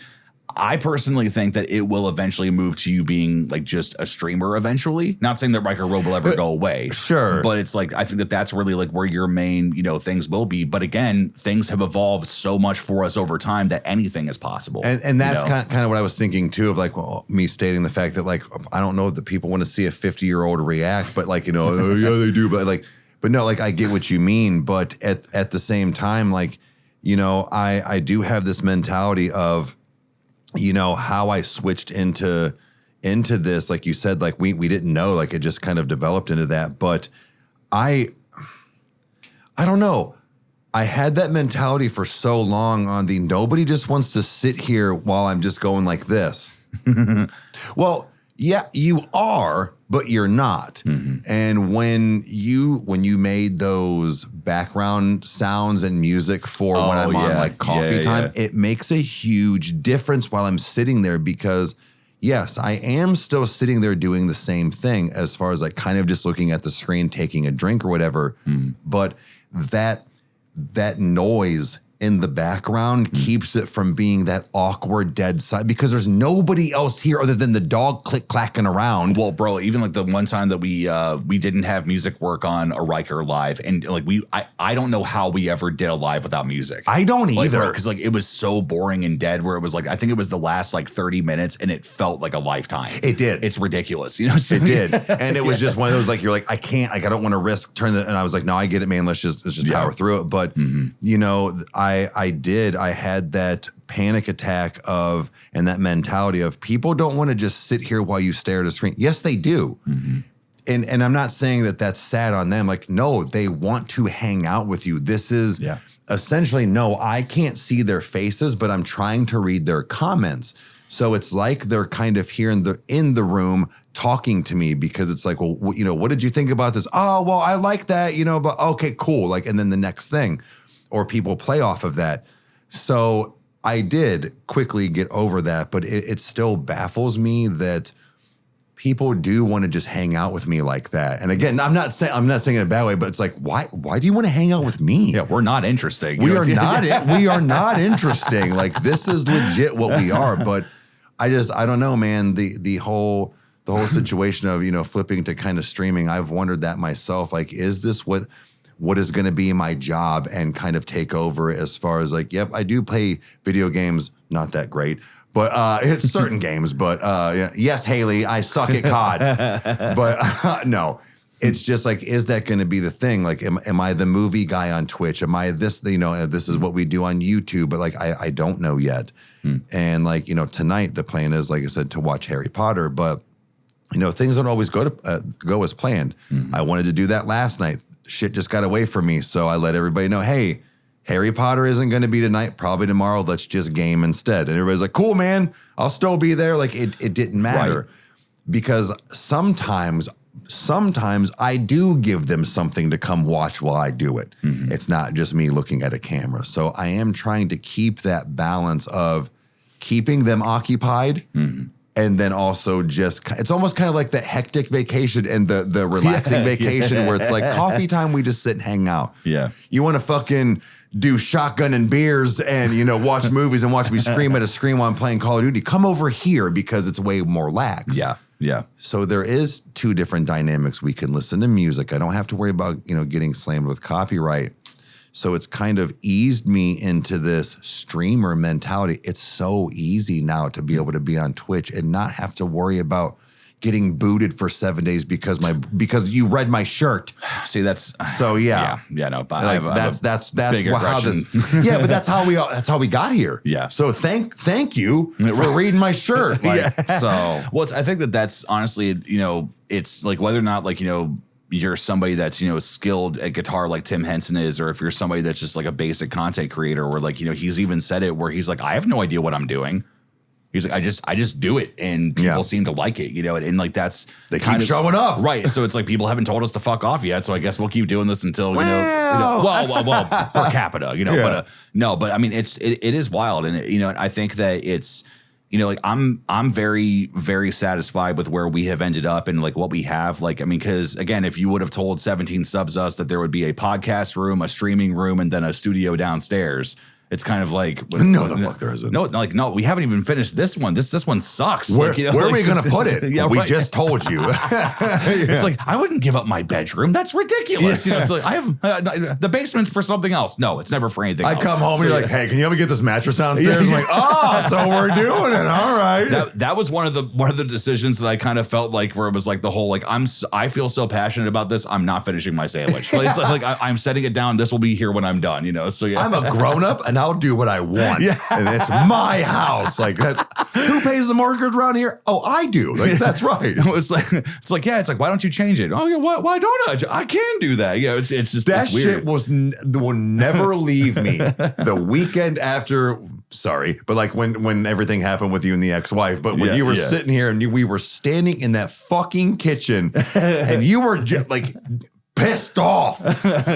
I personally think that it will eventually move to you being like just a streamer eventually. Not saying that Riker Road will ever go away. Sure. But it's like, I think that that's really like where your main, things will be. But again, things have evolved so much for us over time that anything is possible. And that's kind of what I was thinking too, of like, well, me stating the fact that like, I don't know that people want to see a 50-year-old react, but like, oh, yeah, they do. But no, like I get what you mean. But at the same time, like, I do have this mentality of, how I switched into this, like you said, like we didn't know, like it just kind of developed into that. But I don't know. I had that mentality for so long on the nobody just wants to sit here while I'm just going like this. Well, yeah, you are, but you're not. Mm-hmm. And when you made those background sounds and music for when I'm on like coffee time, it makes a huge difference while I'm sitting there because yes, I am still sitting there doing the same thing as far as like kind of just looking at the screen, taking a drink or whatever. Mm. But that noise in the background keeps it from being that awkward dead side because there's nobody else here other than the dog clacking around. Well, bro, even like the one time that we didn't have music work on a Riker live, and like I don't know how we ever did a live without music. I don't either, because like it was so boring and dead. Where it was like I think it was the last like 30 minutes, and it felt like a lifetime. It did. It's ridiculous, It did, and it was just one of those like you're like I can't, like I don't want to risk and I was like no, I get it, man. Let's just power through it. But I had that panic attack and that mentality of people don't want to just sit here while you stare at a screen. Yes, they do. Mm-hmm. And I'm not saying that that's sad on them. Like, no, they want to hang out with you. This is essentially, no, I can't see their faces, but I'm trying to read their comments. So it's like they're kind of here in the room talking to me because it's like, well, what did you think about this? Oh, well, I like that, but okay, cool. Like, and then the next thing. Or people play off of that. So I did quickly get over that, but it still baffles me that people do want to just hang out with me like that. And again, I'm not saying in a bad way, but it's like, why do you want to hang out with me? Yeah, we're not interesting. We are not interesting. Like this is legit what we are. But I don't know, man. The whole situation of, flipping to kind of streaming, I've wondered that myself. Like, is this what is going to be my job and kind of take over as far as like, yep, I do play video games, not that great, but it's certain games. But yes, Haley, I suck at COD. But no, it's just like, is that going to be the thing? Like, am I the movie guy on Twitch? Am I this, this is what we do on YouTube, but like, I don't know yet. And like, tonight the plan is, like I said, to watch Harry Potter, but things don't always go as planned. I wanted to do that last night. Shit just got away from me. So I let everybody know, hey, Harry Potter isn't going to be tonight, probably tomorrow. Let's just game instead. And everybody's like, cool, man, I'll still be there. Like it didn't matter because sometimes I do give them something to come watch while I do it. Mm-hmm. It's not just me looking at a camera. So I am trying to keep that balance of keeping them occupied. Mm-hmm. And then also it's almost kind of like the hectic vacation and the relaxing vacation where it's like coffee time, we just sit and hang out. Yeah. You want to fucking do shotgun and beers and, watch movies and watch me scream at a screen while I'm playing Call of Duty. Come over here because it's way more lax. Yeah. Yeah. So there is two different dynamics. We can listen to music. I don't have to worry about, getting slammed with copyright. So it's kind of eased me into this streamer mentality. It's so easy now to be able to be on Twitch and not have to worry about getting booted for 7 days because you read my shirt. See, that's so yeah. No, but like, that's how this. Yeah, but that's how we got here. Yeah. So thank you for reading my shirt. Like, so well, I think that's honestly, it's like whether or not like you're somebody that's, skilled at guitar like Tim Henson is, or if you're somebody that's just like a basic content creator where like, he's even said it where he's like, I have no idea what I'm doing. He's like, I just do it and people seem to like it, and like they keep showing up. Right. So it's like people haven't told us to fuck off yet. So I guess we'll keep doing this until, well, per capita, but no, but I mean, it is wild. And, I think that you know, like I'm very, very satisfied with where we have ended up and like what we have. Like, I mean, because again, if you would have told 17 subs us that there would be a podcast room, a streaming room, and then a studio downstairs, it's kind of like no, the fuck there isn't. No, we haven't even finished this one. This one sucks. Where, like, you know, where are we gonna put it? Yeah, we right. just told you. It's like I wouldn't give up my bedroom. That's ridiculous. Yeah. You know, it's like I have the basement's for something else. No, it's never for anything. I else. come home and you're like, hey, can you help me get this mattress downstairs? I'm like, oh, so we're doing it. All right. That was one of the decisions that I kind of felt like where it was like the whole like I feel so passionate about this. I'm not finishing my sandwich. Like, it's like I'm setting it down. This will be here when I'm done. You know. So yeah, I'm a grown up and I'll do what I want. Yeah. And it's my house. Like that. Who pays the mortgage around here? Oh, I do. Like that's right. It's like why don't you change it? Oh yeah, why don't I? I can do that. Yeah, it's just that it's weird. shit will never leave me. The weekend after, sorry, but like when everything happened with you and the ex-wife, but when you were sitting here and we were standing in that fucking kitchen and you were like pissed off.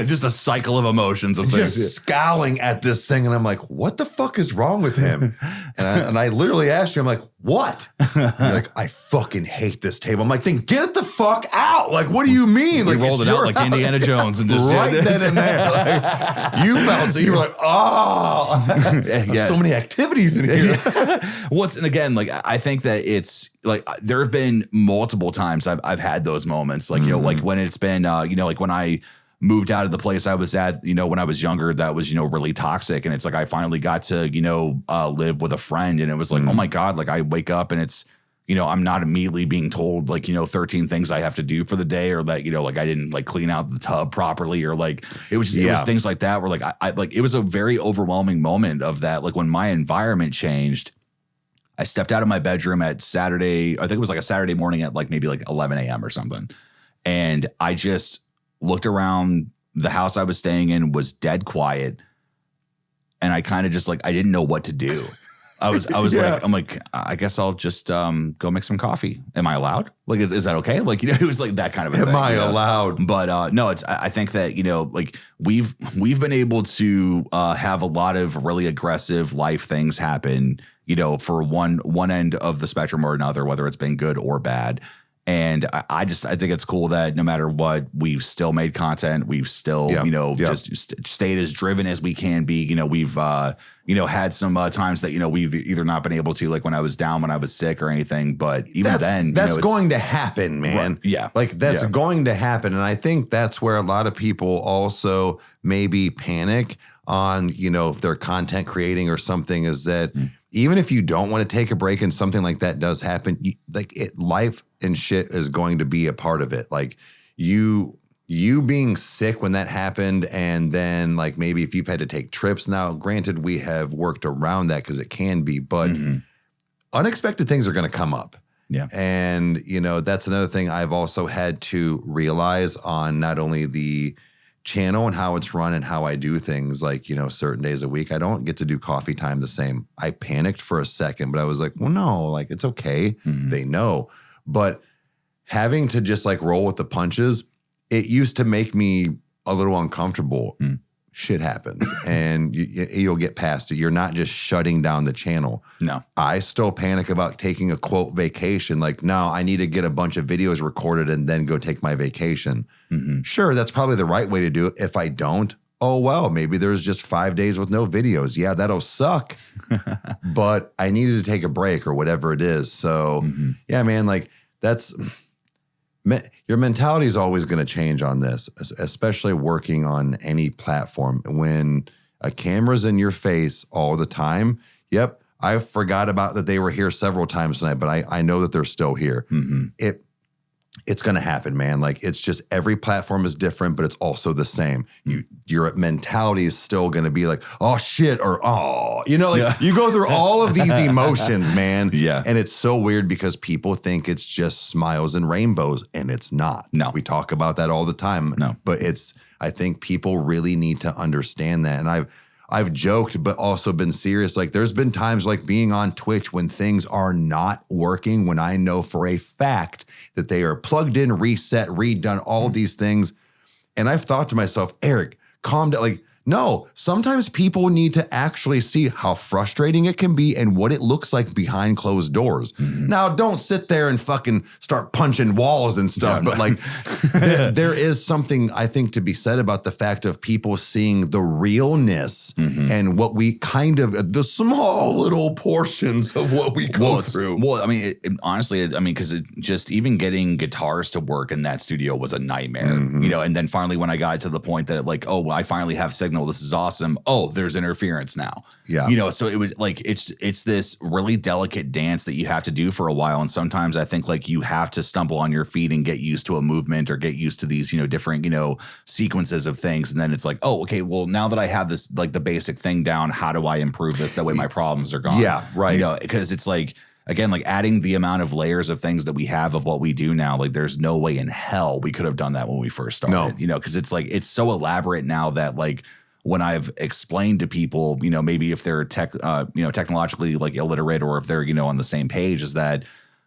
Just a cycle of emotions of just things. scowling at this thing. And I'm like, what the fuck is wrong with him? And I literally asked you, I'm like, what? You're like, I fucking hate this table. I'm like, then get it the fuck out. Like, what do you mean? We like, rolled it out like Indiana Jones and just right then and there. Like, you felt so you were like, oh, yeah. So many activities in here. And again, like I think that it's like there have been multiple times I've had those moments, like you know, like when it's been you know, like when I moved out of the place I was at, you know, when I was younger, that was, you know, really toxic. And it's like I finally got to, you know, live with a friend, and it was like, oh my God, like I wake up and it's, you know, I'm not immediately being told like, you know, 13 things I have to do for the day, or that, you know, like I didn't like clean out the tub properly, or like it was just, it was things like that where like I like it was a very overwhelming moment of that. Like when my environment changed, I stepped out of my bedroom at Saturday. I think it was like a Saturday morning at like maybe like 11 a.m. or something. And I just looked around. The house I was staying in was dead quiet. And I kind of just like, I didn't know what to do. I was like, I'm like, I guess I'll just go make some coffee. Am I allowed? Like, is that okay? Like, you know, it was like that kind of a thing. Am I you know? allowed? But no, I think that, you know, like we've been able to have a lot of really aggressive life things happen, you know, for one end of the spectrum or another, whether it's been good or bad. And I think it's cool that no matter what, we've still made content. We've still, you know, just stayed as driven as we can be. You know, we've, you know, had some times that, you know, we've either not been able to, like when I was down, when I was sick or anything. But even then, that's you know, going to happen, man. Right, yeah. Like that's going to happen. And I think that's where a lot of people also maybe panic on, you know, if they're content creating or something, is that even if you don't want to take a break and something like that does happen, life and shit is going to be a part of it. Like you being sick when that happened, and then like maybe if you've had to take trips. Now, granted, we have worked around that because it can be, but unexpected things are going to come up. Yeah. And, you know, that's another thing I've also had to realize on not only the channel and how it's run and how I do things, like, you know, certain days a week, I don't get to do coffee time the same. I panicked for a second, but I was like, well, no, like it's okay. They know. But having to just like roll with the punches, it used to make me a little uncomfortable. Shit happens and you'll get past it. You're not just shutting down the channel. No. I still panic about taking a quote vacation. Like, no, I need to get a bunch of videos recorded and then go take my vacation. Sure, that's probably the right way to do it. If I don't, oh, well, maybe there's just 5 days with no videos. Yeah, that'll suck. But I needed to take a break or whatever it is. So yeah, man, like your mentality is always going to change on this, especially working on any platform. When a camera's in your face all the time, yep, I forgot about that they were here several times tonight, but I know that they're still here. It's going to happen, man. Like it's just every platform is different, but it's also the same. Your mentality is still going to be like, oh shit, or oh, you know, like you go through all of these emotions, man. Yeah. And it's so weird because people think it's just smiles and rainbows, and it's not. No. We talk about that all the time. No. But I think people really need to understand that. And I've joked, but also been serious. Like there's been times like being on Twitch when things are not working, when I know for a fact that they are plugged in, reset, redone, all these things. And I've thought to myself, Eric, calm down. Like, No, sometimes people need to actually see how frustrating it can be and what it looks like behind closed doors. Now, don't sit there and fucking start punching walls and stuff, but like there is something I think to be said about the fact of people seeing the realness and what we kind of, the small little portions of what we go through. Well, I mean, honestly, because just even getting guitars to work in that studio was a nightmare, you know, and then finally when I got to the point that like, oh, I finally have signal. This is awesome. Oh, there's interference now. Yeah. You know, so it was like, it's this really delicate dance that you have to do for a while. And sometimes I think like you have to stumble on your feet and get used to a movement or get used to these, you know, different, you know, sequences of things. And then it's like, oh, okay, well, now that I have this, like the basic thing down, how do I improve this? That way my problems are gone. Yeah. Right. You know, because it's like, again, like adding the amount of layers of things that we have of what we do now, like there's no way in hell we could have done that when we first started, you know, because it's like, it's so elaborate now that like, when I've explained to people, you know, maybe if they're technologically like illiterate or if they're, you know, on the same page, is that,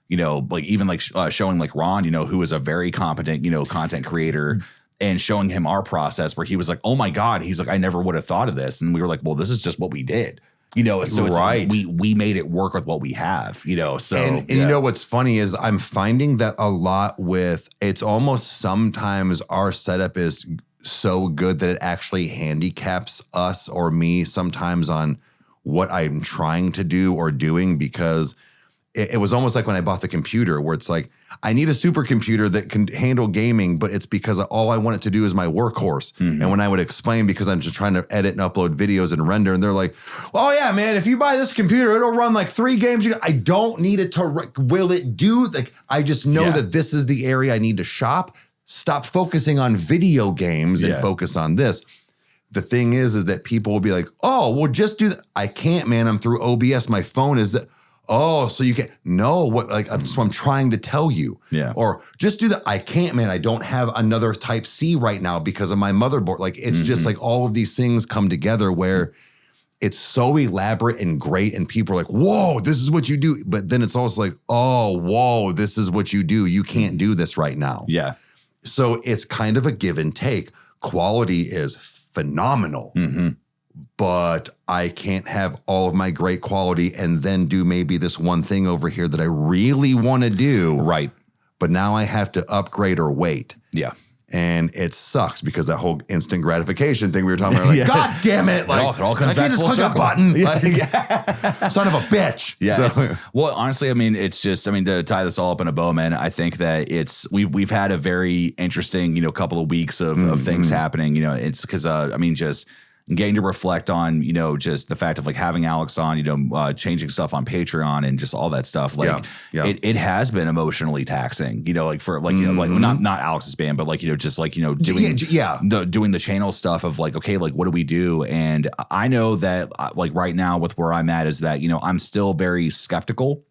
you know, like even like showing like Ron, you know, who is a very competent, you know, content creator and showing him our process where he was like, oh my God, he's like, I never would have thought of this. And we were like, well, this is just what we did. You know, so it's like we made it work with what we have, you know, so. And you know, what's funny is I'm finding that a lot with, it's almost sometimes our setup is so good that it actually handicaps us or me sometimes on what I'm trying to do or doing, because it was almost like when I bought the computer where it's like, I need a supercomputer that can handle gaming, but it's because all I want it to do is my workhorse. And when I would explain, because I'm just trying to edit and upload videos and render, and they're like, oh yeah, man, if you buy this computer, it'll run like 3 games. I don't need it to, will it do? Like, I just know that this is the area I need to shop. Stop focusing on video games and focus on this. The thing is that people will be like, oh, well, just do that. I can't, man. I'm through OBS. My phone is, oh, so you can't. No, what? Like, so I'm trying to tell you. Yeah. Or just do that. I can't, man. I don't have another type C right now because of my motherboard. Like, it's just like all of these things come together where it's so elaborate and great, and people are like, whoa, this is what you do. But then it's also like, oh, whoa, this is what you do. You can't do this right now. Yeah. So it's kind of a give and take. Quality is phenomenal, but I can't have all of my great quality and then do maybe this one thing over here that I really want to do. Right. But now I have to upgrade or wait. Yeah. And it sucks because that whole instant gratification thing we were talking about, like, God damn it. Like, it all comes back just full click circle. a button. Like, son of a bitch. Yeah. So, Well, honestly, I mean, it's just, I mean, to tie this all up in a bow, man, I think that we've had a very interesting, you know, couple of weeks of things happening. You know, it's because, I mean, just getting to reflect on, you know, just the fact of like having Alex on, you know, changing stuff on Patreon and just all that stuff. Like it has been emotionally taxing, you know, like for like, you know, like not Alex's band, but like, you know, just like, you know, doing the channel stuff of like, okay, like what do we do? And I know that like right now with where I'm at is that, you know, I'm still very skeptical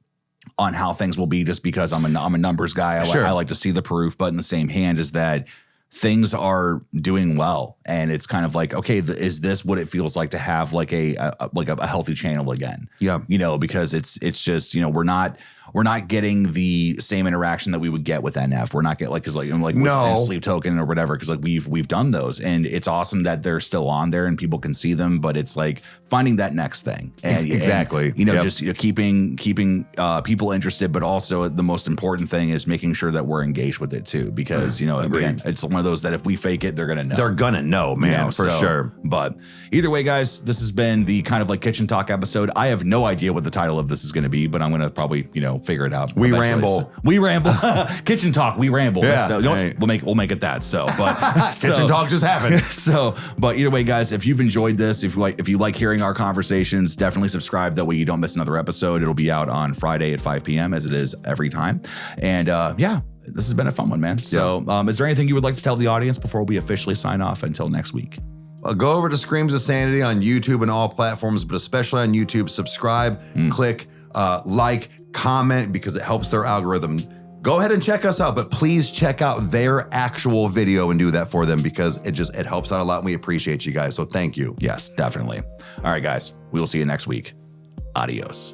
on how things will be just because I'm a numbers guy. I like to see the proof, but in the same hand is that things are doing well, and it's kind of like, okay, is this what it feels like to have like a healthy channel again? Yeah, you know, because it's just, you know, we're not getting the same interaction that we would get with NF. We're not getting like, cause like with Sleep Token or whatever, because like we've done those, and it's awesome that they're still on there and people can see them, but it's like finding that next thing. And, exactly. And, you know, just, you know, keeping people interested, but also the most important thing is making sure that we're engaged with it too, because, you know, again, it's one of those that if we fake it, they're gonna know. They're gonna know, man, you know, for sure. But either way, guys, this has been the kind of like kitchen talk episode. I have no idea what the title of this is going to be, but I'm gonna probably, you know, figure it out. We ramble. We ramble. Kitchen talk. We ramble. Yeah. We'll make it that. So, but kitchen talk just happened. So, but either way, guys, if you've enjoyed this, if you like hearing our conversations, definitely subscribe. That way you don't miss another episode. It'll be out on Friday at 5 p.m. as it is every time. And yeah, this has been a fun one, man. So, is there anything you would like to tell the audience before we officially sign off until next week? Go over to Screams of Sanity on YouTube and all platforms, but especially on YouTube. Subscribe, click, like, comment, because it helps their algorithm. Go ahead and check us out, but please check out their actual video and do that for them, because it helps out a lot, and we appreciate you guys. So thank you. Yes, definitely. All right, guys, we will see you next week. Adios.